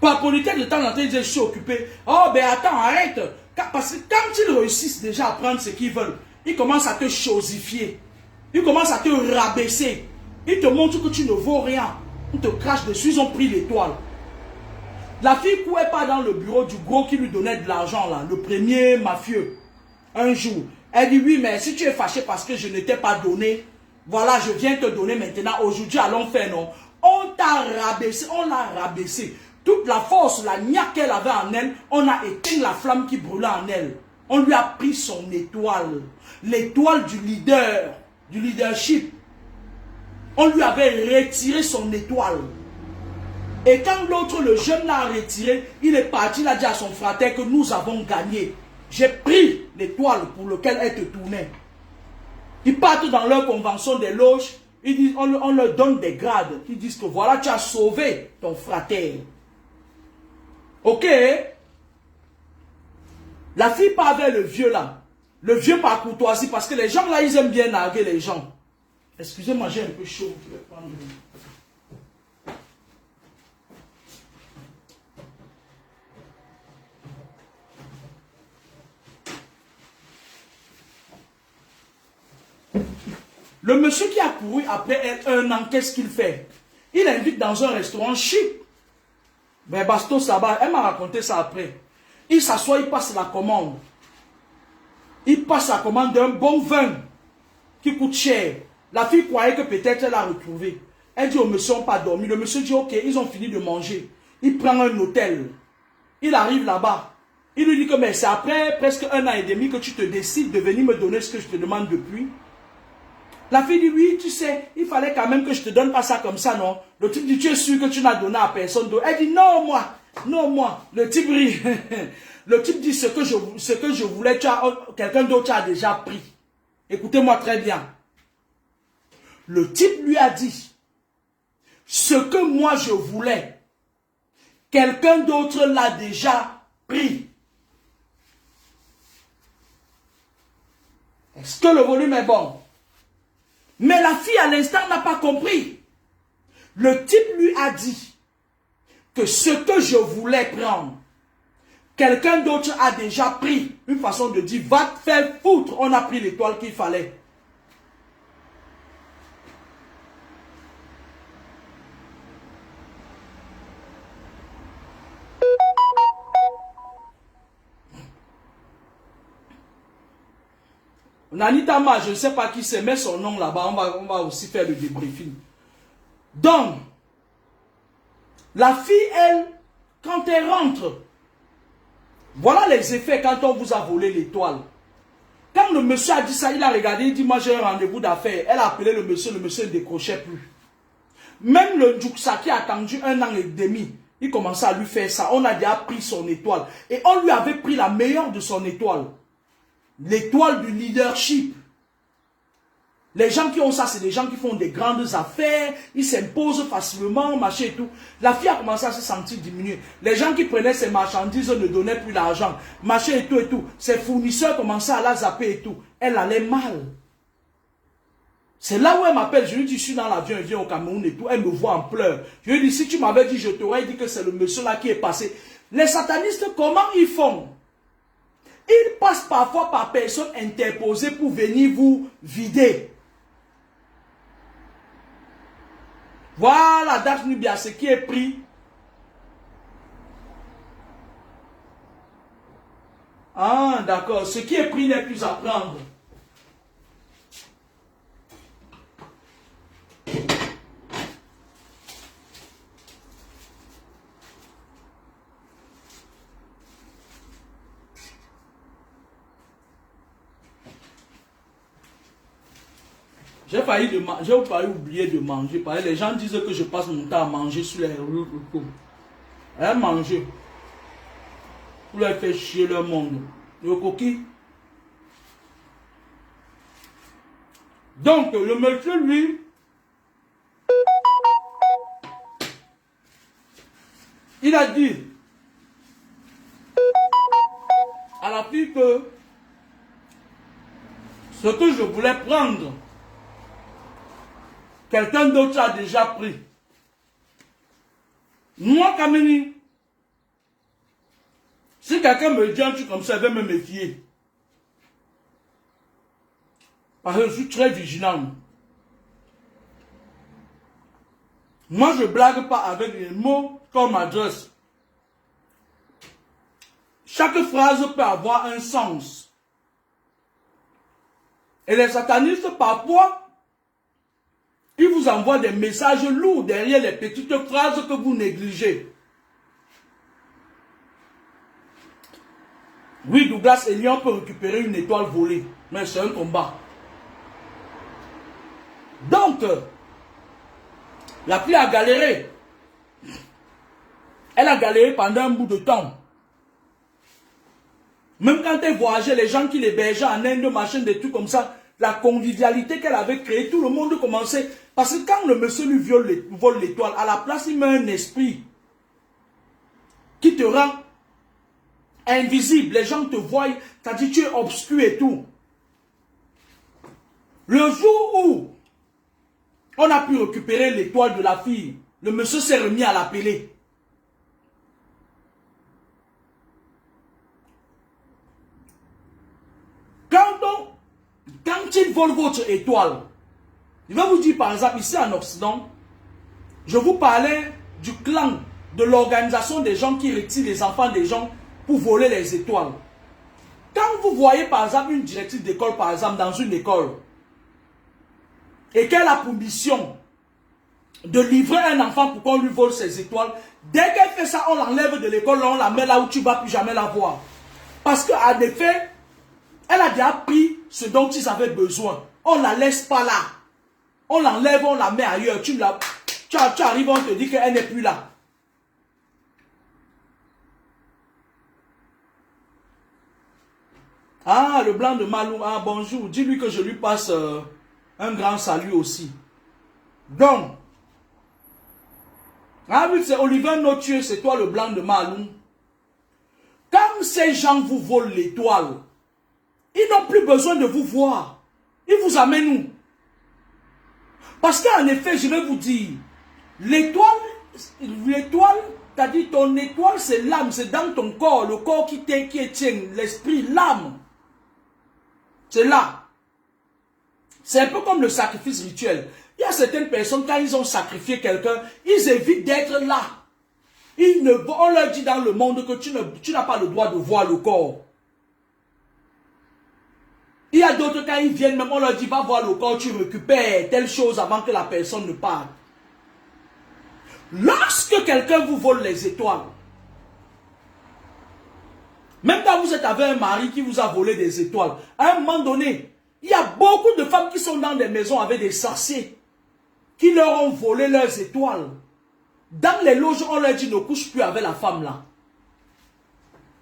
Speaker 1: Par politesse, de temps en temps, ils disent, je suis occupé. Oh, ben attends, arrête. Parce que quand ils réussissent déjà à prendre ce qu'ils veulent, ils commencent à te chosifier. Ils commencent à te rabaisser. Ils te montrent que tu ne vaux rien. Ils te crachent dessus, ils ont pris l'étoile. La fille courait pas dans le bureau du gros qui lui donnait de l'argent, là, le premier mafieux. Un jour, elle dit, oui, mais si tu es fâché parce que je ne t'ai pas donné, voilà, je viens te donner maintenant, aujourd'hui, allons faire, non. On t'a rabaissé, on l'a rabaissé. Toute la force, la niaque qu'elle avait en elle, on a éteint la flamme qui brûlait en elle. On lui a pris son étoile. L'étoile du leader, du leadership. On lui avait retiré son étoile. Et quand l'autre, le jeune, l'a retiré, il est parti, il a dit à son frère que nous avons gagné. J'ai pris l'étoile pour laquelle elle te tournait. Ils partent dans leur convention des loges, ils disent, on leur donne des grades. Ils disent que voilà, tu as sauvé ton frater. Ok? La fille part vers le vieux là. Le vieux par courtoisie, parce que les gens là, ils aiment bien narguer les gens. Excusez-moi, j'ai un peu chaud. Je vais prendre... Le monsieur qui a couru après elle 1 an, qu'est-ce qu'il fait? Il invite dans un restaurant chic. Ben Bastos là-bas, elle m'a raconté ça après. Il s'assoit, il passe la commande. Il passe la commande d'un bon vin qui coûte cher. La fille croyait que peut-être elle a retrouvé. Elle dit au monsieur, on n'a pas dormi. Le monsieur dit, ok, ils ont fini de manger. Il prend un hôtel. Il arrive là-bas. Il lui dit que c'est après presque 1 an et demi que tu te décides de venir me donner ce que je te demande depuis. La fille dit, oui, tu sais, il fallait quand même que je te donne pas ça comme ça, non? Le type dit, tu es sûr que tu n'as donné à personne d'autre? Elle dit, non, moi. Le type rit. Le type dit, ce que je voulais, quelqu'un d'autre a déjà pris. Écoutez-moi très bien. Le type lui a dit, ce que moi je voulais, quelqu'un d'autre l'a déjà pris. Est-ce que le volume est bon? Mais la fille à l'instant n'a pas compris. Le type lui a dit que ce que je voulais prendre, quelqu'un d'autre a déjà pris. Une façon de dire, va te faire foutre, on a pris l'étoile qu'il fallait. Nanita Ma, je ne sais pas qui c'est, mais son nom là-bas, on va aussi faire le débriefing. Donc, la fille, elle, quand elle rentre, voilà les effets quand on vous a volé l'étoile. Quand le monsieur a dit ça, il a regardé, il dit, moi j'ai un rendez-vous d'affaires. Elle a appelé le monsieur ne décrochait plus. Même le Djouksa qui a attendu 1 an et demi, il commençait à lui faire ça. On a déjà pris son étoile. Et on lui avait pris la meilleure de son étoile. L'étoile du leadership. Les gens qui ont ça, c'est des gens qui font des grandes affaires, ils s'imposent facilement, machin et tout. La fille a commencé à se sentir diminuer. Les gens qui prenaient ses marchandises ne donnaient plus l'argent, machin et tout et tout. Ses fournisseurs commençaient à la zapper et tout. Elle allait mal. C'est là où elle m'appelle, je lui dis, je suis dans l'avion, elle vient au Cameroun et tout. Elle me voit en pleurs. Je lui dis, si tu m'avais dit, je t'aurais dit que c'est le monsieur là qui est passé. Les satanistes, comment ils font? Ils passent parfois par personnes interposées pour venir vous vider. Voilà, Daphne Nubia, ce qui est pris. Ah, d'accord. Ce qui est pris n'est plus à prendre. J'ai failli oublier de manger. Parce que les gens disent que je passe mon temps à manger sur les rues. À manger. Pour leur faire chier leur monde. Le coquille. Donc, le monsieur, lui, il a dit à la fille que ce que je voulais prendre, quelqu'un d'autre a déjà pris. Moi, Kamini, si quelqu'un me dit un truc comme ça, je vais me méfier. Parce que je suis très vigilant. Moi, je ne blague pas avec les mots qu'on m'adresse. Chaque phrase peut avoir un sens. Et les satanistes, parfois, ils vous envoient des messages lourds derrière les petites phrases que vous négligez. Oui, Douglas Elion peut récupérer une étoile volée, mais c'est un combat. Donc, la fille a galéré. Elle a galéré pendant un bout de temps. Même quand elle voyageait, les gens qui l'hébergeaient en Inde, machin, des trucs comme ça, la convivialité qu'elle avait créée, tout le monde commençait. Parce que quand le monsieur lui vole l'étoile, à la place, il met un esprit qui te rend invisible. Les gens te voient, t'as dit tu es obscur et tout. Le jour où on a pu récupérer l'étoile de la fille, le monsieur s'est remis à l'appeler. Quand il vole votre étoile, je vais vous dire par exemple, ici en Occident, je vous parlais du clan, de l'organisation des gens qui retirent les enfants des gens pour voler les étoiles. Quand vous voyez par exemple une directrice d'école, par exemple dans une école, et qu'elle a pour mission de livrer un enfant pour qu'on lui vole ses étoiles, dès qu'elle fait ça, on l'enlève de l'école, on la met là où tu ne vas plus jamais la voir. Parce qu'en effet, elle a déjà pris ce dont ils avaient besoin. On ne la laisse pas là. On l'enlève, on la met ailleurs. Tu arrives, on te dit qu'elle n'est plus là. Ah, le blanc de Malou. Ah, bonjour. Dis-lui que je lui passe un grand salut aussi. Donc, ah oui, c'est Oliver Notieux, c'est toi le blanc de Malou. Quand ces gens vous volent l'étoile, ils n'ont plus besoin de vous voir. Ils vous amènent où? Parce qu'en effet, je vais vous dire, l'étoile, t'as dit ton étoile, c'est l'âme, c'est dans ton corps, le corps qui tient, l'esprit, l'âme. C'est là. C'est un peu comme le sacrifice rituel. Il y a certaines personnes, quand ils ont sacrifié quelqu'un, ils évitent d'être là. On leur dit dans le monde que tu n'as pas le droit de voir le corps. Il y a d'autres, quand ils viennent, même on leur dit, va voir le corps, tu récupères telle chose avant que la personne ne parte. Lorsque quelqu'un vous vole les étoiles, même quand vous êtes avec un mari qui vous a volé des étoiles, à un moment donné, il y a beaucoup de femmes qui sont dans des maisons avec des sorciers, qui leur ont volé leurs étoiles. Dans les loges, on leur dit, ne couche plus avec la femme là.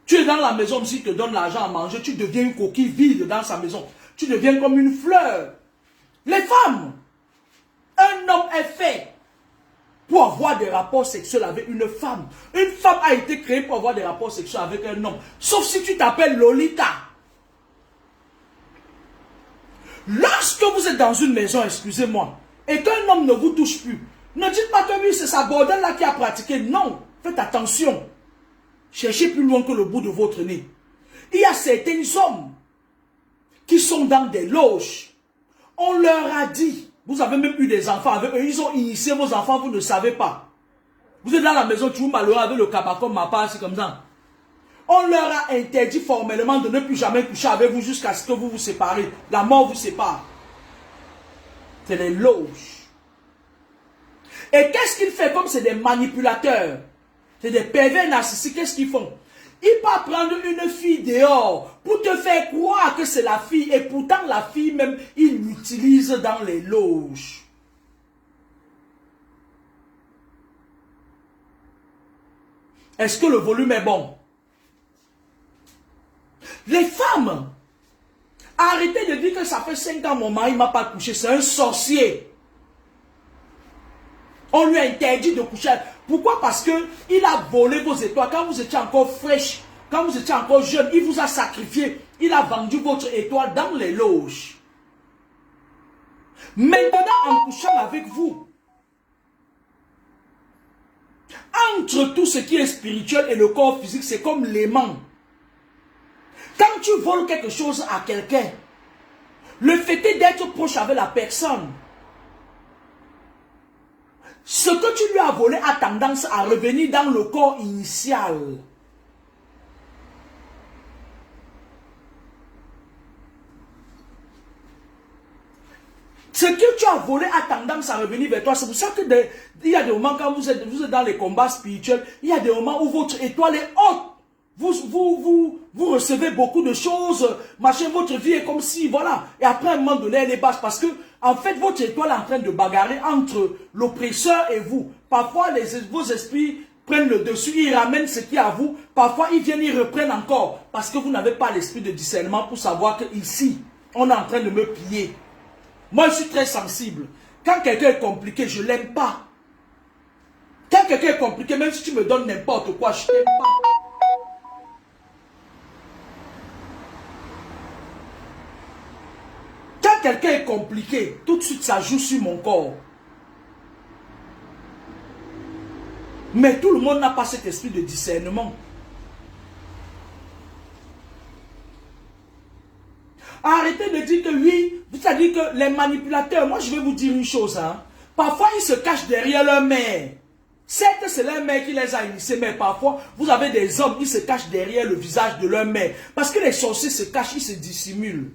Speaker 1: Tu es dans la maison, si tu te donne l'argent à manger, tu deviens une coquille vide dans sa maison. Tu deviens comme une fleur. Les femmes, un homme est fait pour avoir des rapports sexuels avec une femme. Une femme a été créée pour avoir des rapports sexuels avec un homme. Sauf si tu t'appelles Lolita. Lorsque vous êtes dans une maison, excusez-moi, et qu'un homme ne vous touche plus, ne dites pas que lui, c'est sa bordel là qui a pratiqué. Non, faites attention. Cherchez plus loin que le bout de votre nez. Il y a certains hommes qui sont dans des loges. On leur a dit, vous avez même eu des enfants avec eux, ils ont initié vos enfants, vous ne savez pas. Vous êtes dans la maison, tu vous malheureux avec le cabacom, ma part, c'est comme ça. On leur a interdit formellement de ne plus jamais coucher avec vous jusqu'à ce que vous vous séparez. La mort vous sépare. C'est les loges. Et qu'est-ce qu'ils font comme c'est des manipulateurs? C'est des pervers narcissiques, qu'est-ce qu'ils font? Il va prendre une fille dehors pour te faire croire que c'est la fille. Et pourtant, la fille même, il l'utilise dans les loges. Est-ce que le volume est bon? Les femmes, arrêtez de dire que ça fait 5 ans mon mari ne m'a pas couché. C'est un sorcier. On lui a interdit de coucher. Pourquoi? Parce qu'il a volé vos étoiles. Quand vous étiez encore fraîche, quand vous étiez encore jeune, il vous a sacrifié. Il a vendu votre étoile dans les loges. Maintenant, en couchant avec vous, entre tout ce qui est spirituel et le corps physique, c'est comme l'aimant. Quand tu voles quelque chose à quelqu'un, le fait est d'être proche avec la personne. Ce que tu lui as volé a tendance à revenir dans le corps initial. Ce que tu as volé a tendance à revenir vers toi. C'est pour ça que il y a des moments quand vous êtes dans les combats spirituels, il y a des moments où votre étoile est haute. Vous recevez beaucoup de choses, machin, votre vie est comme si, voilà. Et après un moment donné, elle est basse parce que, en fait, votre étoile est en train de bagarrer entre l'oppresseur et vous. Parfois, vos esprits prennent le dessus, ils ramènent ce qui est à vous. Parfois, ils viennent, ils reprennent encore parce que vous n'avez pas l'esprit de discernement pour savoir que ici, on est en train de me piller. Moi, je suis très sensible. Quand quelqu'un est compliqué, je ne l'aime pas. Quand quelqu'un est compliqué, même si tu me donnes n'importe quoi, je ne t'aime pas. Quand quelqu'un est compliqué, tout de suite, ça joue sur mon corps. Mais tout le monde n'a pas cet esprit de discernement. Arrêtez de dire que oui, c'est-à-dire que les manipulateurs, moi je vais vous dire une chose, hein. Parfois ils se cachent derrière leur mère. Certes, c'est leur mère qui les a initiés, mais parfois vous avez des hommes qui se cachent derrière le visage de leur mère. Parce que les sorciers se cachent, ils se dissimulent.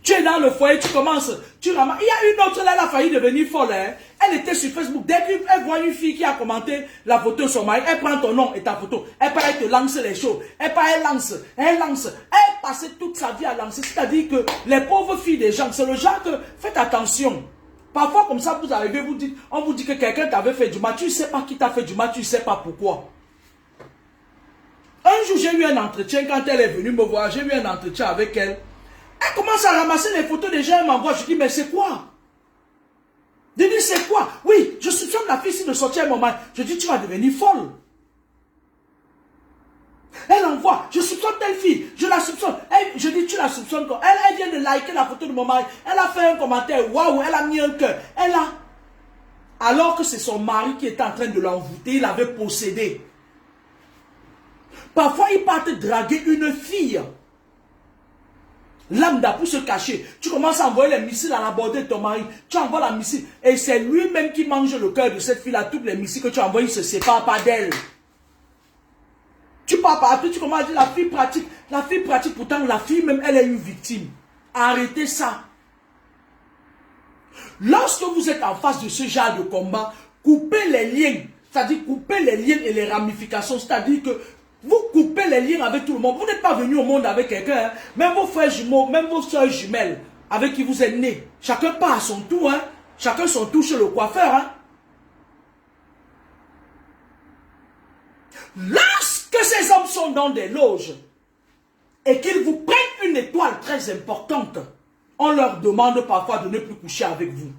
Speaker 1: Tu es dans le foyer, tu commences, tu ramasses. Il y a une autre là, elle a failli devenir folle. Hein. Elle était sur Facebook. Dès qu'elle voit une fille qui a commenté la photo de son mari, elle prend ton nom et ta photo. Elle te lance les choses. Elle lance. Elle passait toute sa vie à lancer. C'est-à-dire que les pauvres filles des gens, c'est le genre que faites attention. Parfois, comme ça, vous arrivez, on vous dit que quelqu'un t'avait fait du mal. Tu ne sais pas qui t'a fait du mal, tu ne sais pas pourquoi. Un jour, j'ai eu un entretien. Quand elle est venue me voir, j'ai eu un entretien avec elle. Elle commence à ramasser les photos des gens, elle m'envoie. Je dis, mais c'est quoi? Je dis, c'est quoi? Oui, je soupçonne la fille si de sortir un moment. Je dis, tu vas devenir folle. Elle envoie, je soupçonne telle fille, je la soupçonne. Je dis, tu la soupçonnes quoi? Elle vient de liker la photo de mon mari. Elle a fait un commentaire, waouh, elle a mis un cœur. Alors que c'est son mari qui était en train de l'envoûter, il l'avait possédé. Parfois, il part te draguer une fille. Lambda pour se cacher. Tu commences à envoyer les missiles à la bordée de ton mari. Tu envoies la missile. Et c'est lui-même qui mange le cœur de cette fille-là. Toutes les missiles que tu envoies, il ne se sépare pas d'elle. Tu pars partout, tu commences à dire la fille pratique. La fille pratique, pourtant la fille même, elle est une victime. Arrêtez ça. Lorsque vous êtes en face de ce genre de combat, coupez les liens. C'est-à-dire coupez les liens et les ramifications. C'est-à-dire que vous coupez les liens avec tout le monde. Vous n'êtes pas venu au monde avec quelqu'un. Hein. Même vos frères jumeaux, même vos soeurs jumelles avec qui vous êtes nés. Chacun part à son tour. Hein. Chacun son tour chez le coiffeur. Hein. Lorsque ces hommes sont dans des loges et qu'ils vous prennent une étoile très importante, on leur demande parfois de ne plus coucher avec vous.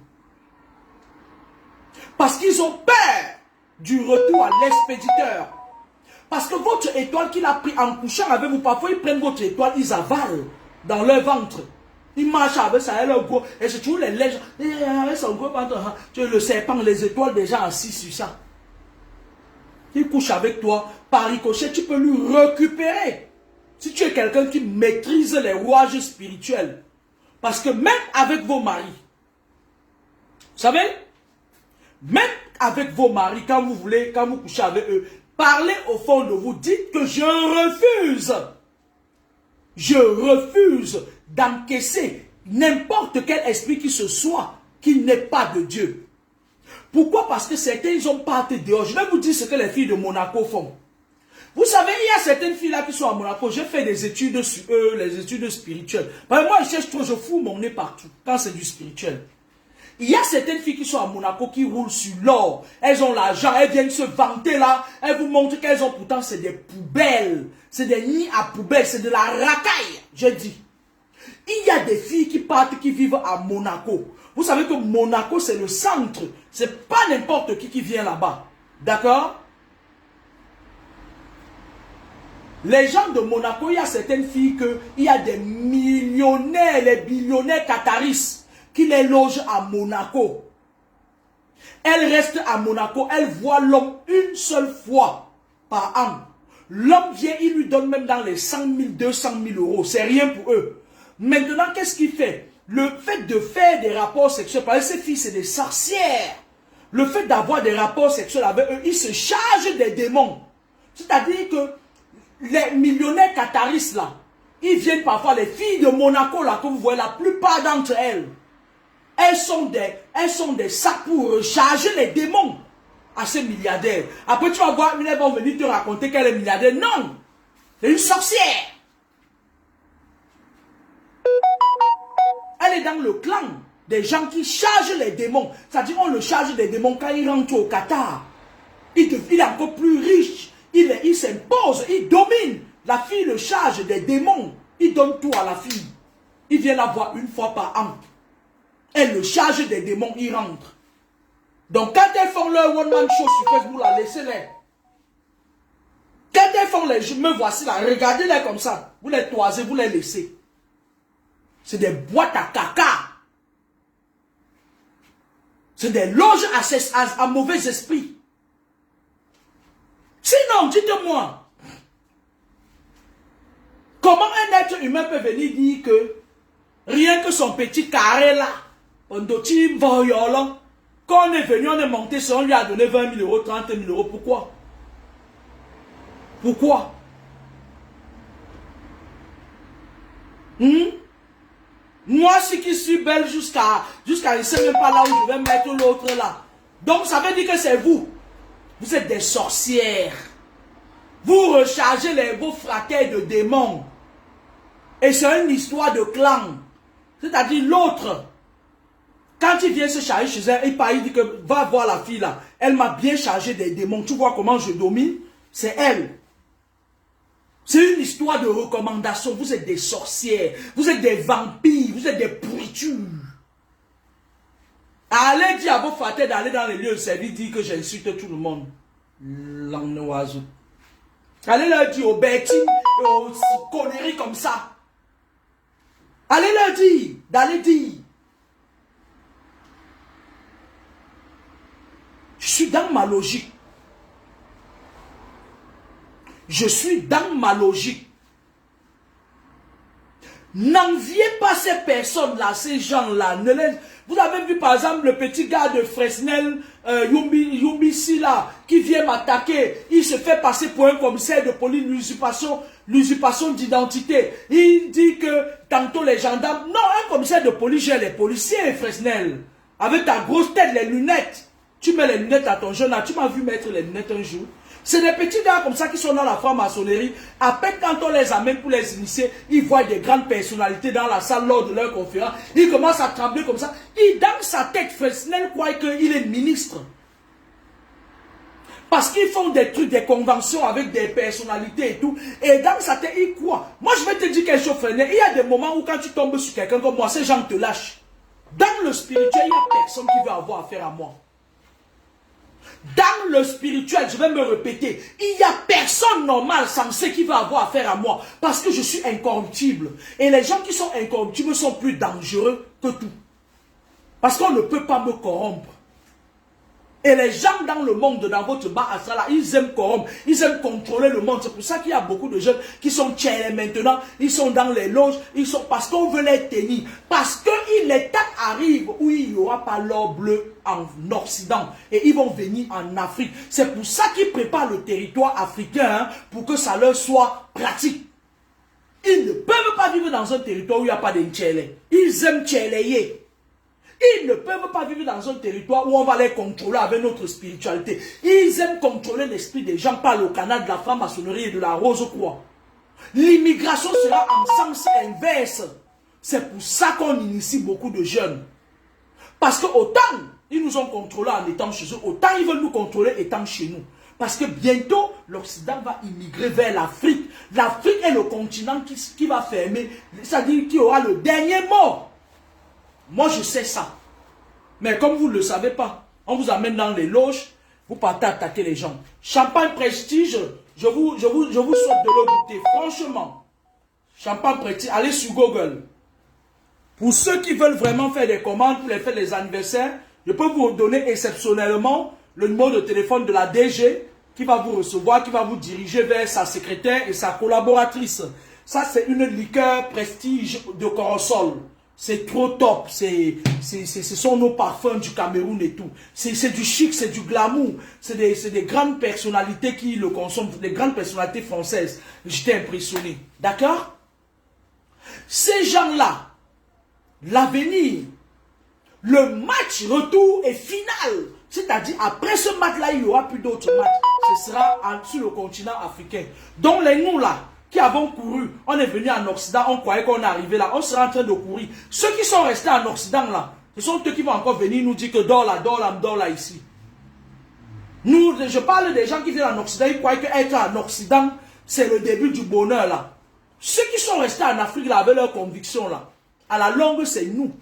Speaker 1: Parce qu'ils ont peur du retour à l'expéditeur. Parce que votre étoile qu'il a pris en couchant avec vous, parfois ils prennent votre étoile, ils avalent dans leur ventre. Ils marchent avec ça, et leur gros, et c'est toujours les lèvres, avec son gros ventre, tu es le serpent, les étoiles déjà assis sur ça. Il couche avec toi, par ricochet, tu peux lui récupérer. Si tu es quelqu'un qui maîtrise les rouages spirituels. Parce que même avec vos maris, vous savez, même avec vos maris, quand vous voulez, quand vous couchez avec eux, parlez au fond de vous, dites que je refuse d'encaisser n'importe quel esprit qui se soit, qui n'est pas de Dieu. Pourquoi? Parce que certains, ils ont parti dehors. Je vais vous dire ce que les filles de Monaco font. Vous savez, il y a certaines filles là qui sont à Monaco. J'ai fait des études sur eux, les études spirituelles. Parce que moi, je cherche trop, je fous mon nez partout quand c'est du spirituel. Il y a certaines filles qui sont à Monaco qui roulent sur l'or. Elles ont l'argent, elles viennent se vanter là. Elles vous montrent qu'elles ont pourtant, c'est des poubelles. C'est des nids à poubelles, c'est de la racaille, je dis. Il y a des filles qui partent, qui vivent à Monaco. Vous savez que Monaco, c'est le centre. C'est pas n'importe qui vient là-bas. D'accord? Les gens de Monaco, il y a certaines filles il y a des millionnaires, les billionnaires qataris qui les logent à Monaco. Elles restent à Monaco, elles voient l'homme une seule fois par an. L'homme vient, il lui donne même dans les 100 000, 200 000 euros. C'est rien pour eux. Maintenant, qu'est-ce qu'il fait? Le fait de faire des rapports sexuels, parce que ces filles, c'est des sorcières. Le fait d'avoir des rapports sexuels avec eux, ils se chargent des démons. C'est-à-dire que les millionnaires qataris là, ils viennent parfois, les filles de Monaco là, que vous voyez, la plupart d'entre elles, elles sont des sacs pour recharger les démons à ces milliardaires. Après tu vas voir, elles vont venir te raconter qu'elle est milliardaire. Non, c'est une sorcière. Elle est dans le clan des gens qui chargent les démons. C'est-à-dire on le charge des démons quand il rentre au Qatar. Il est encore plus riche. Il s'impose, il domine. La fille le charge des démons. Il donne tout à la fille. Il vient la voir une fois par an. Elle le charge des démons, il rentre. Donc quand elles font leur one-man show sur Facebook, laissez-les. Quand elles font les me voici là, regardez-les comme ça. Vous les toisez, vous les laissez. C'est des boîtes à caca. C'est des loges à mauvais esprit. Sinon, dites-moi, comment un être humain peut venir dire que rien que son petit carré là, quand on est venu, on est monté, on lui a donné 20 000 euros, 30 000 euros, pourquoi? Pourquoi? Moi, si qui suis belle jusqu'à je ne sais même pas là où je vais mettre l'autre là. Donc, ça veut dire que c'est vous. Vous êtes des sorcières. Vous rechargez vos fracas de démons. Et c'est une histoire de clan. C'est-à-dire l'autre, quand il vient se charger chez elle, il dit que va voir la fille là. Elle m'a bien chargé des démons. Tu vois comment je domine? C'est elle. C'est une histoire de recommandation. Vous êtes des sorcières. Vous êtes des vampires. Vous êtes des pourritures. Allez dire à vos frères d'aller dans les lieux de service, dire que j'insulte tout le monde. L'anoiseau. Allez leur dire aux bêtises, aux conneries comme ça. Allez leur dire, d'aller dire. Je suis dans ma logique. Je suis dans ma logique. N'enviez pas ces personnes-là, ces gens-là. Vous avez vu par exemple le petit gars de Fresnel, Yumbisi là, qui vient m'attaquer. Il se fait passer pour un commissaire de police, l'usurpation d'identité. Il dit que tantôt les gendarmes... Non, un commissaire de police gère les policiers, Fresnel. Avec ta grosse tête, les lunettes. Tu mets les lunettes à ton jeune là. Tu m'as vu mettre les lunettes un jour. C'est des petits gars comme ça qui sont dans la franc-maçonnerie. À peine quand on les amène pour les initier, ils voient des grandes personnalités dans la salle lors de leur conférence. Ils commencent à trembler comme ça. Et dans sa tête, Fresnel croit qu'il est ministre. Parce qu'ils font des trucs, des conventions avec des personnalités et tout. Et dans sa tête, ils croient. Moi, je vais te dire quelque chose, Fresnel. Il y a des moments où quand tu tombes sur quelqu'un comme moi, ces gens te lâchent. Dans le spirituel, il n'y a personne qui veut avoir affaire à moi. Dans le spirituel, je vais me répéter, il n'y a personne normal, sensé qui va avoir affaire à moi. Parce que je suis incorruptible. Et les gens qui sont incorruptibles sont plus dangereux que tout. Parce qu'on ne peut pas me corrompre. Et les gens dans le monde, dans votre bar astral, ils aiment corrompre, ils aiment contrôler le monde. C'est pour ça qu'il y a beaucoup de jeunes qui sont tchèlés maintenant, ils sont dans les loges, ils sont parce qu'on veut les tenir. Parce que les temps arrivent où il n'y aura pas l'or bleu en Occident. Et ils vont venir en Afrique. C'est pour ça qu'ils préparent le territoire africain, pour que ça leur soit pratique. Ils ne peuvent pas vivre dans un territoire où il n'y a pas de tchèlés. Ils aiment tchèléer. Ils ne peuvent pas vivre dans un territoire où on va les contrôler avec notre spiritualité. Ils aiment contrôler l'esprit des gens par le canal de la franc-maçonnerie et de la rose-croix. L'immigration sera en sens inverse. C'est pour ça qu'on initie beaucoup de jeunes. Parce que autant ils nous ont contrôlés en étant chez eux, autant ils veulent nous contrôler étant chez nous. Parce que bientôt, l'Occident va immigrer vers l'Afrique. L'Afrique est le continent qui va fermer, c'est-à-dire qui aura le dernier mot. Moi, je sais ça. Mais comme vous ne le savez pas, on vous amène dans les loges, vous partez attaquer les gens. Champagne Prestige, je vous souhaite de le goûter. Franchement, Champagne Prestige, allez sur Google. Pour ceux qui veulent vraiment faire des commandes pour les fêtes des anniversaires, je peux vous donner exceptionnellement le numéro de téléphone de la DG qui va vous recevoir, qui va vous diriger vers sa secrétaire et sa collaboratrice. Ça, c'est une liqueur Prestige de Corosol. C'est trop top. Ce sont nos parfums du Cameroun et tout. C'est du chic, c'est du glamour. C'est des grandes personnalités qui le consomment, des grandes personnalités françaises. J'étais impressionné. D'accord? Ces gens-là, l'avenir, le match retour et final, c'est-à-dire après ce match-là, il n'y aura plus d'autres matchs. Ce sera sur le continent africain. Donc les nous là, qui avons couru, on est venu en Occident, on croyait qu'on est arrivé là, on sera en train de courir. Ceux qui sont restés en Occident là, ce sont eux qui vont encore venir nous dire que dors là ici. Nous, je parle des gens qui viennent en Occident, ils croient qu'être en Occident, c'est le début du bonheur là. Ceux qui sont restés en Afrique là, avec leurs convictions là, à la longue, c'est nous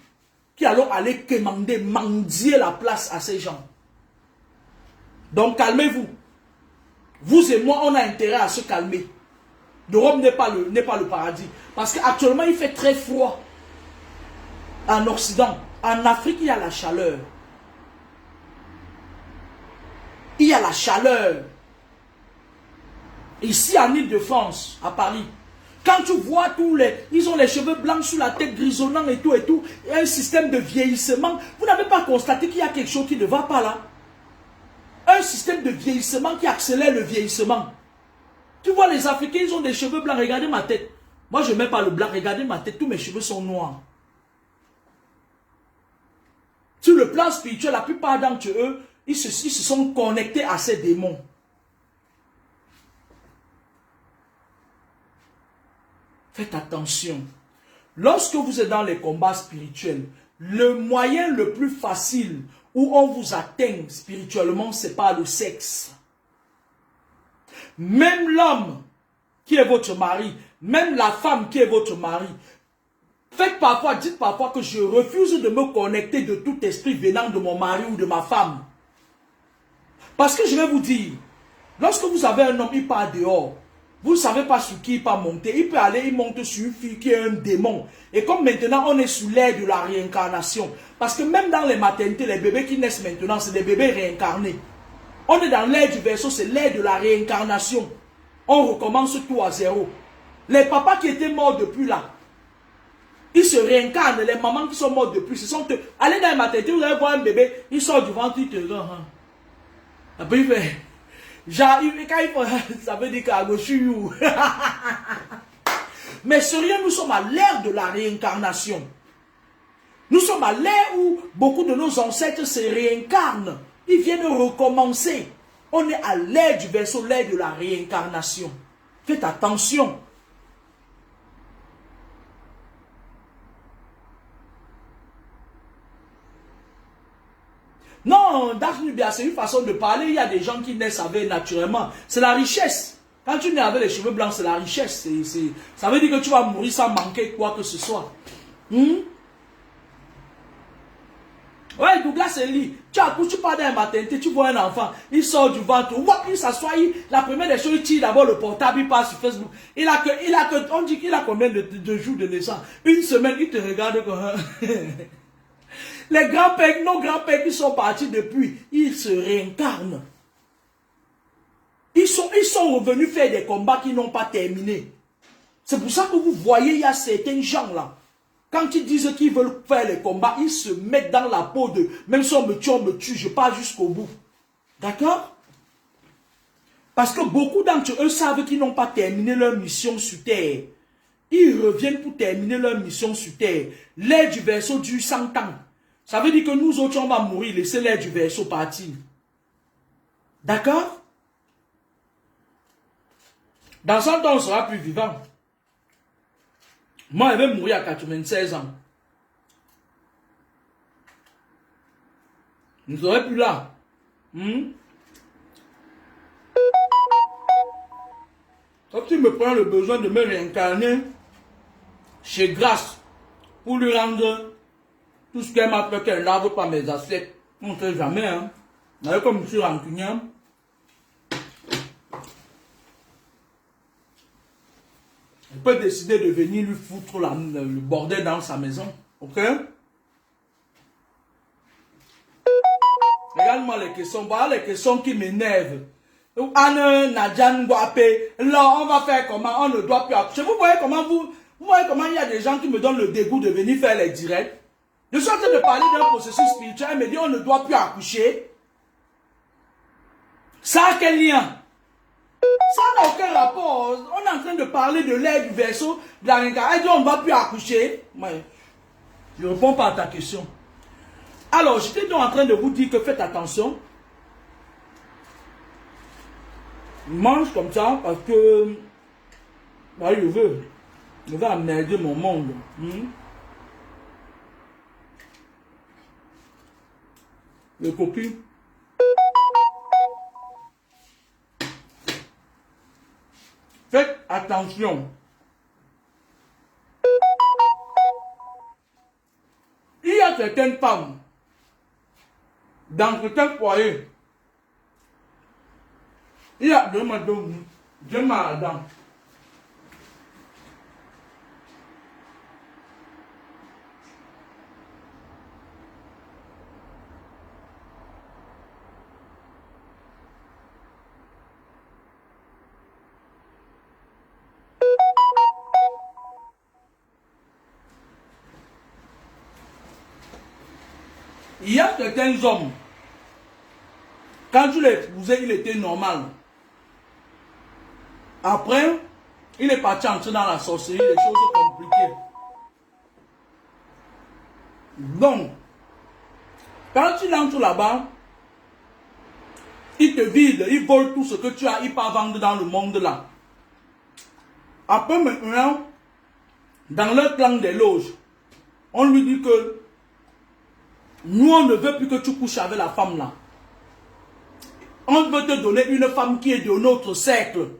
Speaker 1: qui allons aller commander, mendier la place à ces gens. Donc calmez-vous. Vous et moi, on a intérêt à se calmer. L'Europe n'est pas le paradis. Parce qu'actuellement, il fait très froid. En Occident. En Afrique, il y a la chaleur. Il y a la chaleur. Ici, en Île-de-France, à Paris, quand tu vois tous les... Ils ont les cheveux blancs sur la tête, grisonnants et tout. Et un système de vieillissement. Vous n'avez pas constaté qu'il y a quelque chose qui ne va pas là? Un système de vieillissement qui accélère le vieillissement. Tu vois, les Africains, ils ont des cheveux blancs. Regardez ma tête. Moi, je ne mets pas le blanc. Regardez ma tête. Tous mes cheveux sont noirs. Sur le plan spirituel, la plupart d'entre eux, ils se sont connectés à ces démons. Faites attention. Lorsque vous êtes dans les combats spirituels, le moyen le plus facile où on vous atteint spirituellement, c'est par le sexe. Même l'homme qui est votre mari, même la femme qui est votre mari, dites parfois que je refuse de me connecter de tout esprit venant de mon mari ou de ma femme. Parce que je vais vous dire, lorsque vous avez un homme, il part dehors, vous ne savez pas sur qui il peut monter. Il peut aller, il monte sur une fille qui est un démon. Et comme maintenant, on est sous l'ère de la réincarnation. Parce que même dans les maternités, les bébés qui naissent maintenant, c'est des bébés réincarnés. On est dans l'ère du Verseau, c'est l'ère de la réincarnation. On recommence tout à zéro. Les papas qui étaient morts depuis là, ils se réincarnent. Les mamans qui sont mortes depuis, ce sont eux. Allez dans les maternités, vous allez voir un bébé, il sort du ventre, il te dit, après il fait... ça veut dire qu'à gauche, mais sérieux, nous sommes à l'ère de la réincarnation. Nous sommes à l'ère où beaucoup de nos ancêtres se réincarnent. Ils viennent recommencer. On est à l'ère du Verseau, l'ère de la réincarnation. Faites attention. Non, Nubia, c'est une façon de parler. Il y a des gens qui naissent avec naturellement. C'est la richesse. Quand tu nais avec les cheveux blancs, c'est la richesse. Ça veut dire que tu vas mourir sans manquer quoi que ce soit. Ouais, Douglas Eli, tu accouches, tu pars dans la maternité, tu vois un enfant, il sort du ventre, il s'assoit, la première des choses, il tire d'abord le portable, il passe sur Facebook. On dit qu'il a combien de jours de naissance? Une semaine, il te regarde comme les grands-pères, nos grands-pères qui sont partis depuis, ils se réincarnent. Ils sont revenus faire des combats qui n'ont pas terminé. C'est pour ça que vous voyez, il y a certains gens là. Quand ils disent qu'ils veulent faire les combats, ils se mettent dans la peau de... Même si on me tue, je pars jusqu'au bout. D'accord? Parce que beaucoup d'entre eux savent qu'ils n'ont pas terminé leur mission sur terre. Ils reviennent pour terminer leur mission sur terre. L'ère du Verseau dure 100 ans. Ça veut dire que nous autres, on va mourir, laisser l'air du verseau partir. D'accord? Dans 100 ans, on sera plus vivant. Moi, je vais mourir à 96 ans. Vous ne serez plus là. Quand tu me prends le besoin de me réincarner chez Grâce pour lui rendre tout ce qu'elle m'a fait qu'elle lave pas mes assiettes, on ne sait jamais. Hein. Mais comme je suis rancunier, elle peut décider de venir lui foutre le bordel dans sa maison. Ok? Regarde-moi les questions. Voilà les questions qui m'énervent. Anne, Nadjan, Guapé. Là, on va faire comment? On ne doit plus accoucher. Vous voyez comment il y a des gens qui me donnent le dégoût de venir faire les directs? Je suis en train de parler d'un processus spirituel. Elle me dit on ne doit plus accoucher. Ça a quel lien? Ça n'a aucun rapport. On est en train de parler de l'air du verseau, de la réincarnation. Elle dit on ne va plus accoucher. Je ne réponds pas à ta question. Alors, j'étais donc en train de vous dire que faites attention. Je mange comme ça parce que je veux emmerder mon monde. Les copines. Faites attention. Il y a certaines femmes dans certains foyers. Il y a deux madames, deux madames. Il y a certains hommes, quand tu l'épousais, il était normal. Après, il est parti entrer dans la sorcellerie, les choses compliquées. Donc, quand tu entres là-bas, il te vide, il vole tout ce que tu as, il part vendre dans le monde là. Après maintenant, dans leur clan des loges, on lui dit que nous, on ne veut plus que tu couches avec la femme là. On veut te donner une femme qui est de notre cercle.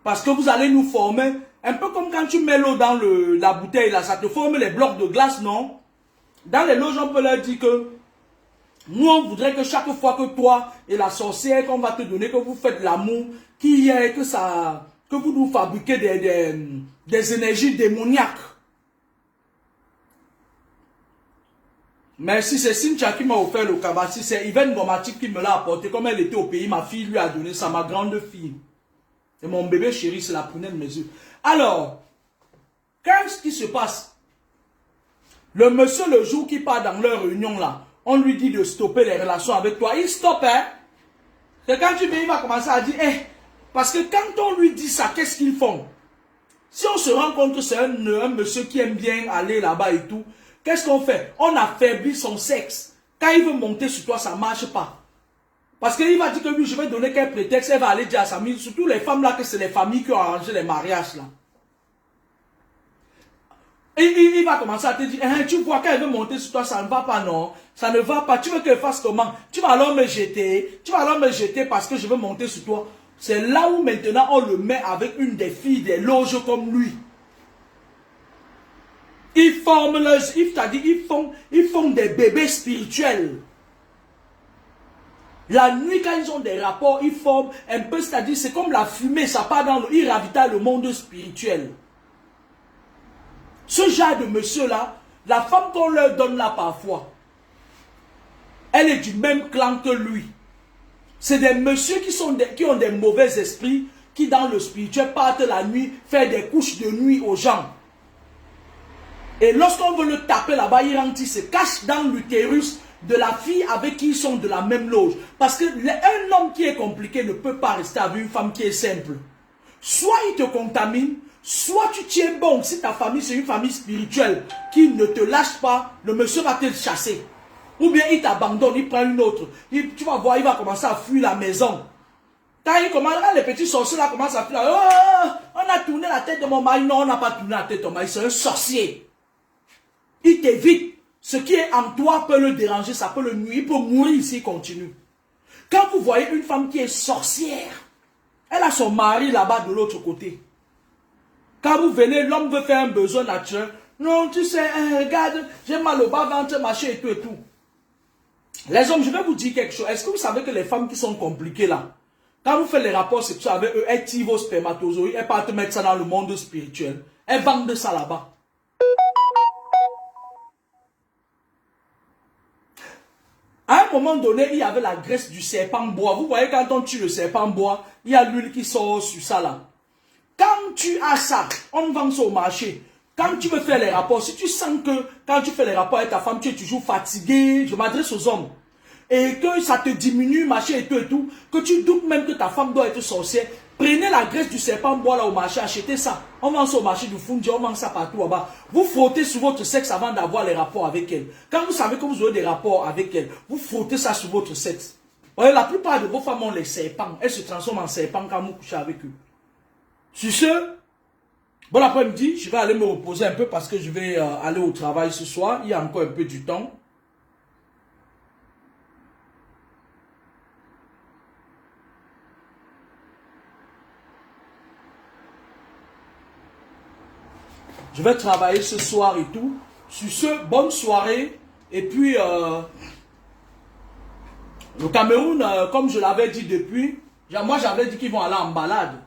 Speaker 1: Parce que vous allez nous former, un peu comme quand tu mets l'eau dans la bouteille là, ça te forme les blocs de glace, non? Dans les loges, on peut leur dire que nous, on voudrait que chaque fois que toi et la sorcière qu'on va te donner, que vous faites l'amour, que vous nous fabriquez des énergies démoniaques. Mais si c'est Cynthia qui m'a offert le cabas, si c'est Yvonne Gomatique qui me l'a apporté, comme elle était au pays, ma fille lui a donné ça, ma grande fille. Et mon bébé chéri, c'est la prunelle de mes yeux. Alors, qu'est-ce qui se passe? Le monsieur, le jour qui part dans leur réunion là, on lui dit de stopper les relations avec toi. Il stoppe, hein? Et quand tu viens, il va commencer à dire, parce que quand on lui dit ça, qu'est-ce qu'ils font? Si on se rend compte que c'est un monsieur qui aime bien aller là-bas et tout, qu'est-ce qu'on fait? On affaiblit son sexe. Quand il veut monter sur toi, ça ne marche pas. Parce qu'il va dire que lui, je vais donner quel prétexte, elle va aller dire à sa famille, surtout les femmes là, que c'est les familles qui ont arrangé les mariages là. Et il va commencer à te dire, tu vois, quand elle veut monter sur toi, ça ne va pas, non? Ça ne va pas. Tu veux qu'elle fasse comment? Tu vas alors me jeter. Tu vas alors me jeter parce que je veux monter sur toi. C'est là où maintenant on le met avec une des filles des loges comme lui. Ils forment ils font des bébés spirituels. La nuit, quand ils ont des rapports, ils forment un peu, c'est-à-dire, c'est comme la fumée, ça part dans ils ravitaillent le monde spirituel. Ce genre de monsieur-là, la femme qu'on leur donne là parfois, elle est du même clan que lui. C'est des messieurs qui ont des mauvais esprits, qui dans le spirituel partent la nuit, faire des couches de nuit aux gens. Et lorsqu'on veut le taper là-bas, il se cache dans l'utérus de la fille avec qui ils sont de la même loge. Parce que un homme qui est compliqué ne peut pas rester avec une femme qui est simple. Soit il te contamine, Soit tu tiens bon, si ta famille c'est une famille spirituelle qui ne te lâche pas, le monsieur va te chasser. Ou bien il t'abandonne, il prend une autre. Tu vas voir, il va commencer à fuir la maison. Quand il commence, les petits sorciers là commencent à fuir. Oh, on a tourné la tête de mon mari. Non, on n'a pas tourné la tête de ton mari, c'est un sorcier. Il t'évite. Ce qui est en toi peut le déranger, ça peut le nuire, il peut mourir s'il continue. Quand vous voyez une femme qui est sorcière, elle a son mari là-bas de l'autre côté. Quand vous venez, l'homme veut faire un besoin naturel. Non, tu sais, regarde, j'ai mal au bas-ventre, machin et tout et tout. Les hommes, je vais vous dire quelque chose. Est-ce que vous savez que les femmes qui sont compliquées là, quand vous faites les rapports sexuels avec eux, elles tirent vos spermatozoïdes, elles partent mettre ça dans le monde spirituel. Elles vendent ça là-bas. À un moment donné, il y avait la graisse du serpent bois. Vous voyez, quand on tue le serpent bois, il y a l'huile qui sort sur ça là. Quand tu as ça, on vend ça au marché. Quand tu veux faire les rapports, si tu sens que quand tu fais les rapports avec ta femme, tu es toujours fatigué, je m'adresse aux hommes, et que ça te diminue, machin et tout, que tu doutes même que ta femme doit être sorcière, prenez la graisse du serpent bois là au marché, achetez ça. On vend ça au marché du Fundi, on vend ça partout là-bas. Vous frottez sur votre sexe avant d'avoir les rapports avec elle. Quand vous savez que vous aurez des rapports avec elle, vous frottez ça sur votre sexe. Voyez, la plupart de vos femmes ont les serpents. Elles se transforment en serpents quand vous couchez avec eux. Sur ce, bon après-midi, je vais aller me reposer un peu parce que je vais aller au travail ce soir. Il y a encore un peu du temps. Je vais travailler ce soir et tout. Sur ce, bonne soirée. Et puis, le Cameroun, comme je l'avais dit depuis, moi j'avais dit qu'ils vont aller en balade.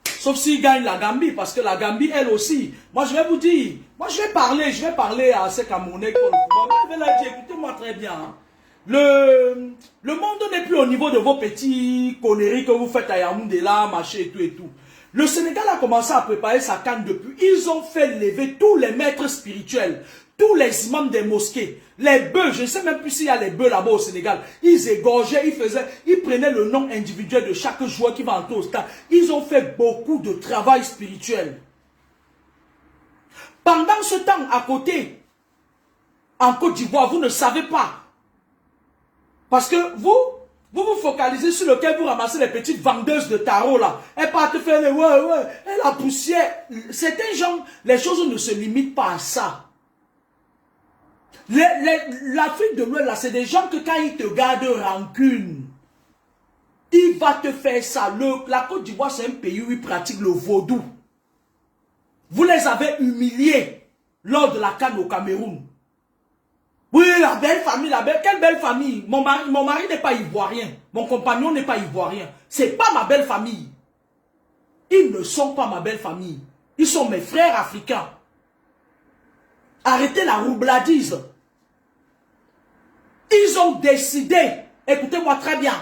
Speaker 1: Sauf s'ils gagnent la Gambie, parce que la Gambie, elle aussi, moi je vais vous dire, moi je vais parler à ces Camerounais, je vais leur dire, écoutez-moi très bien, hein. Le monde n'est plus au niveau de vos petits conneries que vous faites à Yaoundé là, machin et tout et tout. Le Sénégal a commencé à préparer sa canne depuis, ils ont fait lever tous les maîtres spirituels, tous les imams des mosquées, les bœufs, je ne sais même plus s'il y a les bœufs là-bas au Sénégal. Ils égorgeaient, ils prenaient le nom individuel de chaque joueur qui va entrer au stade. Ils ont fait beaucoup de travail spirituel. Pendant ce temps, à côté, en Côte d'Ivoire, vous ne savez pas. Parce que vous focalisez sur lequel vous ramassez les petites vendeuses de tarot là. Elles partent faire les ouais, et la poussière. Certains gens, les choses ne se limitent pas à ça. L'Afrique de l'Ouest, là, c'est des gens que quand ils te gardent rancune, il va te faire ça. La Côte d'Ivoire, c'est un pays où ils pratiquent le vaudou. Vous les avez humiliés lors de la CAN au Cameroun. Oui, la belle famille, quelle belle famille? Mon mari n'est pas ivoirien. Mon compagnon n'est pas ivoirien. C'est pas ma belle famille. Ils ne sont pas ma belle famille. Ils sont mes frères africains. Arrêtez la roubladise. Ils ont décidé, écoutez-moi très bien,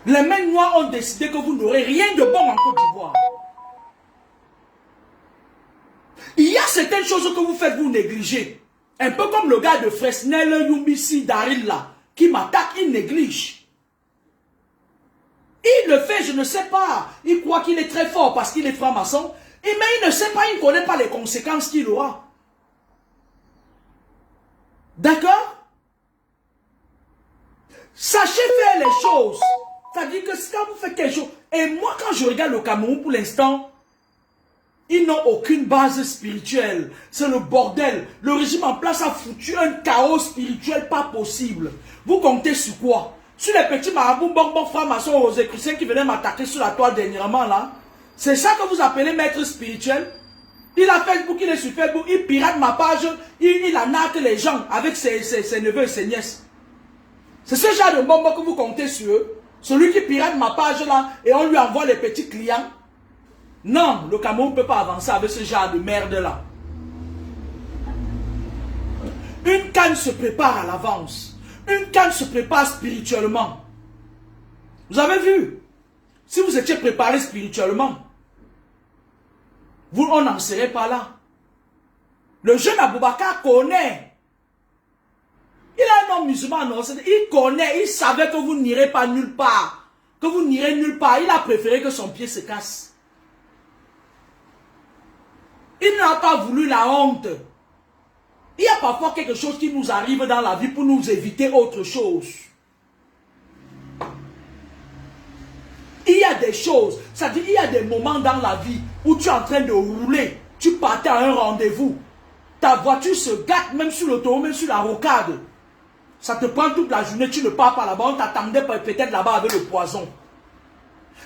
Speaker 1: les mains noires ont décidé que vous n'aurez rien de bon en Côte d'Ivoire. Il y a certaines choses que vous faites, vous négligez. Un peu comme le gars de Fresnel, Yumbisi, Daryl là, qui m'attaque, il néglige. Il le fait, je ne sais pas. Il croit qu'il est très fort parce qu'il est franc-maçon. Mais il ne sait pas, il ne connaît pas les conséquences qu'il aura. D'accord? Sachez faire les choses. C'est-à-dire que quand vous faites quelque chose, et moi quand je regarde le Cameroun pour l'instant, ils n'ont aucune base spirituelle. C'est le bordel. Le régime en place a foutu un chaos spirituel pas possible. Vous comptez sur quoi? Sur les petits marabouts, bonbons, francs-maçons, rosicruciens qui venaient m'attaquer sur la toile dernièrement là. C'est ça que vous appelez maître spirituel? Il a Facebook, il est sur Facebook, il pirate ma page, il arnaque les gens avec ses neveux et ses nièces. C'est ce genre de bonbons que vous comptez sur eux. Celui qui pirate ma page là et on lui envoie les petits clients. Non, le Cameroun ne peut pas avancer avec ce genre de merde là. Une canne se prépare à l'avance. Une canne se prépare spirituellement. Vous avez vu? Si vous étiez préparé spirituellement, on n'en serait pas là. Le jeune Aboubakar connaît. Il a un nom musulman, non? Il connaît, il savait que vous n'irez pas nulle part. Que vous n'irez nulle part. Il a préféré que son pied se casse. n'a pas voulu la honte. Il y a parfois quelque chose qui nous arrive dans la vie pour nous éviter autre chose. Il y a des choses, c'est-à-dire il y a des moments dans la vie où tu es en train de rouler, tu partais à un rendez-vous, ta voiture se gâte même sur l'autoroute, même sur la rocade. Ça te prend toute la journée, tu ne pars pas là-bas, on t'attendait peut-être là-bas avec le poison.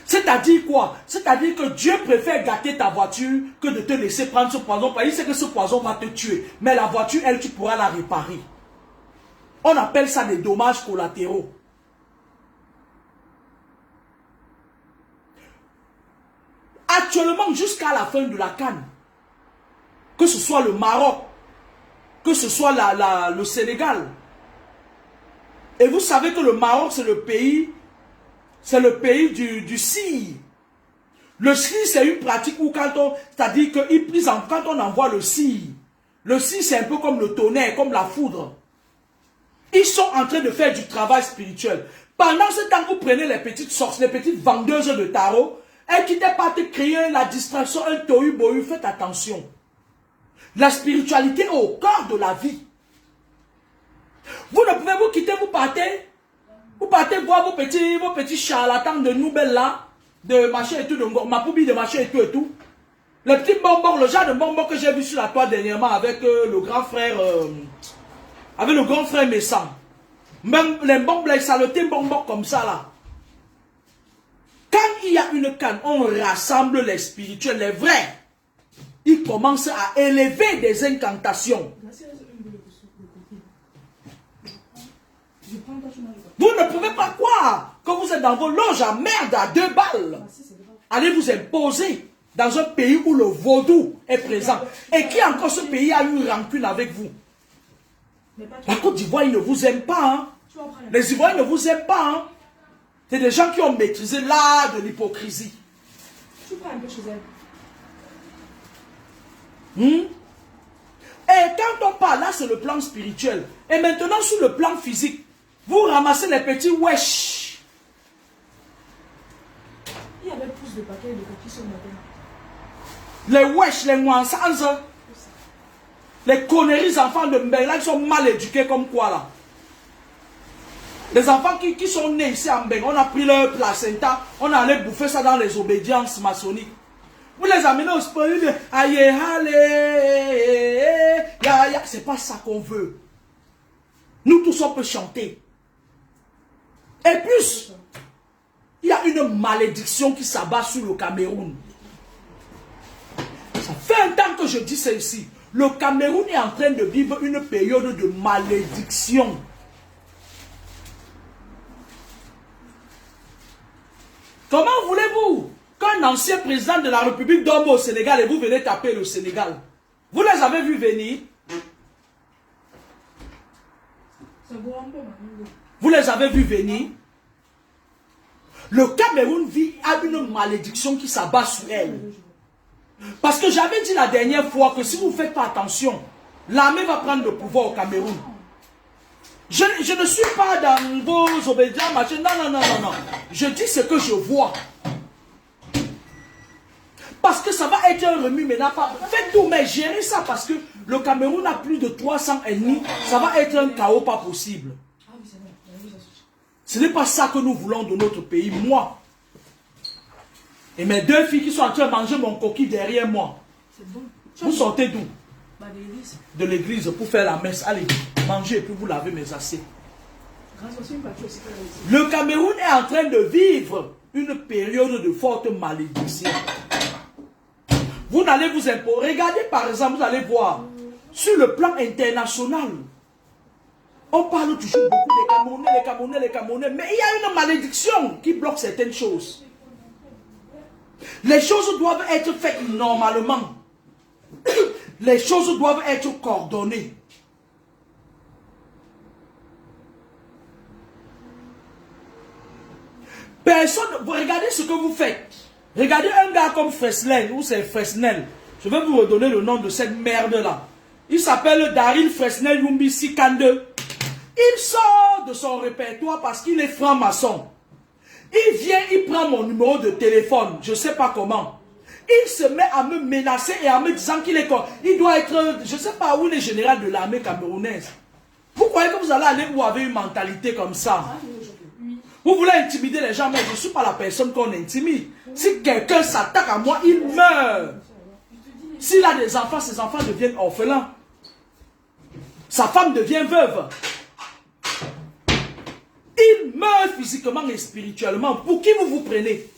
Speaker 1: C'est-à-dire quoi? C'est-à-dire que Dieu préfère gâter ta voiture que de te laisser prendre ce poison, parce qu'il sait que ce poison va te tuer. Mais la voiture, elle, tu pourras la réparer. On appelle ça des dommages collatéraux. Actuellement, jusqu'à la fin de la CAN, que ce soit le Maroc, que ce soit le Sénégal, et vous savez que le Maroc, c'est le pays du scie. Le scie, c'est une pratique où c'est-à-dire que quand on envoie le scie c'est un peu comme le tonnerre, comme la foudre. Ils sont en train de faire du travail spirituel. Pendant ce temps, vous prenez les petites sorces, les petites vendeuses de tarot, elles qui n'étaient pas te créer la distraction, un tohu-bohu, faites attention. La spiritualité est au cœur de la vie. Vous ne pouvez vous quitter, vous partez voir vos petits charlatans de nouvelles là, de machin et tout, de ma poubelle de machin et tout. Les petits bonbons, le genre de bonbons que j'ai vu sur la toile dernièrement avec le grand frère, Messam. Même les bonbons, les saletés bonbons comme ça là. Quand il y a une canne, on rassemble les spirituels, les vrais. Ils commencent à élever des incantations. Vous ne pouvez pas croire que vous êtes dans vos loges à merde à 2 balles. Allez vous imposer dans un pays où le vaudou est présent. Et qui encore ce pays a une rancune avec vous. La Côte d'Ivoire, ils ne vous aiment pas. Hein? Les Ivoiriens ne vous aiment pas. Hein? C'est des gens qui ont maîtrisé l'art de l'hypocrisie.
Speaker 2: Tu prends un peu chez elle.
Speaker 1: Et quand on parle, là c'est le plan spirituel. Et maintenant sur le plan physique, vous ramassez les petits wesh.
Speaker 2: Il y avait plus de paquets de coquilles ce matin.
Speaker 1: Les wesh, les mouansans, les conneries enfants de Mbengla qui sont mal éduqués comme quoi là. Les enfants qui sont nés ici en Mbeng, on a pris leur placenta, on a allé bouffer ça dans les obédiences maçonniques. Vous les amenez au sport, aïe, allez, c'est pas ça qu'on veut. Nous tous on peut chanter. Et plus, il y a une malédiction qui s'abat sur le Cameroun. Ça fait un temps que je dis ça ici. Le Cameroun est en train de vivre une période de malédiction. Comment voulez-vous qu'un ancien président de la République dorme au Sénégal et vous venez taper le Sénégal? Vous les avez vus venir? Vous les avez vus venir? Le Cameroun a une malédiction qui s'abat sur elle. Parce que j'avais dit la dernière fois que si vous ne faites pas attention, l'armée va prendre le pouvoir au Cameroun. Je ne suis pas dans vos obédients, machin. Non. Je dis ce que je vois. Parce que ça va être un remue maintenant. Faites tout, mais gérez ça parce que le Cameroun a plus de 300 ennemis. Ça va être un chaos pas possible. Ce n'est pas ça que nous voulons de notre pays. Moi et mes 2 filles qui sont en train de manger mon coquille derrière moi. Vous sortez d'où? De l'église pour faire la messe. Allez, mangez et puis vous lavez mes assiettes. Le Cameroun est en train de vivre une période de forte malédiction. Vous n'allez vous imposer. Regardez par exemple, vous allez voir, sur le plan international, on parle toujours beaucoup des Camerounais, mais il y a une malédiction qui bloque certaines choses. Les choses doivent être faites normalement. Les choses doivent être coordonnées. Personne, vous regardez ce que vous faites. Regardez un gars comme Fresnel, ou c'est Fresnel. Je vais vous redonner le nom de cette merde-là. Il s'appelle Daryl Fresnel Yumbisi Kande. Il sort de son répertoire parce qu'il est franc-maçon. Il vient, il prend mon numéro de téléphone, je ne sais pas comment. Il se met à me menacer et à me disant qu'il est quoi. Il doit être, je ne sais pas où il est général de l'armée camerounaise. Vous croyez que vous allez aller où avec une mentalité comme ça? Vous voulez intimider les gens, mais je ne suis pas la personne qu'on intimide. Si quelqu'un s'attaque à moi, il meurt. S'il a des enfants, ses enfants deviennent orphelins. Sa femme devient veuve. Il meurt physiquement et spirituellement. Pour qui vous vous prenez?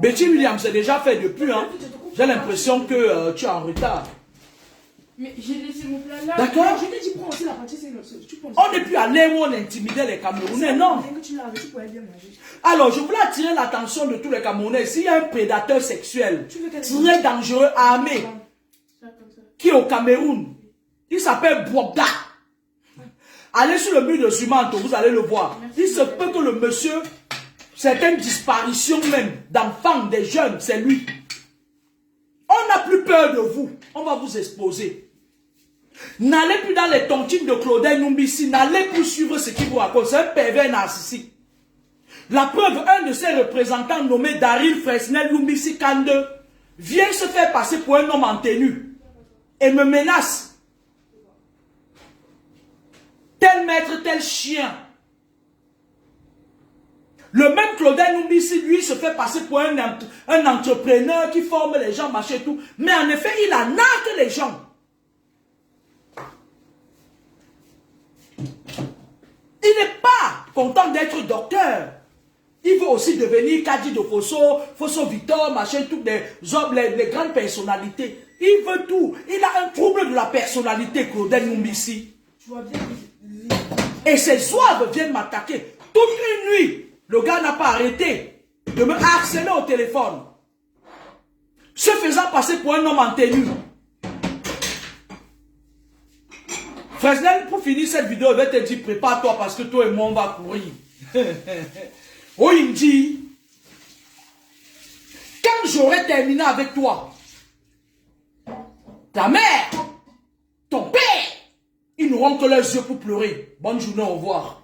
Speaker 1: Betty Williams, c'est déjà fait depuis. Hein. J'ai l'impression que tu es en retard.
Speaker 2: Mais j'ai laissé mon plat là.
Speaker 1: D'accord.
Speaker 2: Je t'ai dit, prends aussi la partie, c'est
Speaker 1: On n'est plus allé où on intimidait les Camerounais, non. Alors, je voulais attirer l'attention de tous les Camerounais. S'il y a un prédateur sexuel très dangereux, armé, qui est au Cameroun, il s'appelle Bouabda. Allez sur le mur de Sumanto, vous allez le voir. Il se peut que le monsieur, certaines disparitions même d'enfants, des jeunes, c'est lui. On n'a plus peur de vous. On va vous exposer. N'allez plus dans les tontines de Claudel Numbisi. N'allez plus suivre ce qu'il vous raconte. C'est un pervers narcissique. La preuve, un de ses représentants nommé Daryl Fresnel Numbisi Kande vient se faire passer pour un homme en tenue et me menace. Tel maître, tel chien. Le même Claudel Numbisi, lui, se fait passer pour un entrepreneur qui forme les gens, machin et tout. Mais en effet, il arnaque les gens. Il n'est pas content d'être docteur. Il veut aussi devenir Kadi de Fosso Victor, machin, toutes les hommes, les grandes personnalités. Il veut tout. Il a un trouble de la personnalité, Claudel Numbisi. Et ses zouaves viennent m'attaquer. Toute une nuit, le gars n'a pas arrêté de me harceler au téléphone. Se faisant passer pour un homme en tenue. Fresnel, pour finir cette vidéo, il va te dire, prépare-toi parce que toi et moi, on va courir. Oh, il me dit, quand j'aurai terminé avec toi, ta mère, ton père, ils n'auront que leurs yeux pour pleurer. Bonne journée, au revoir.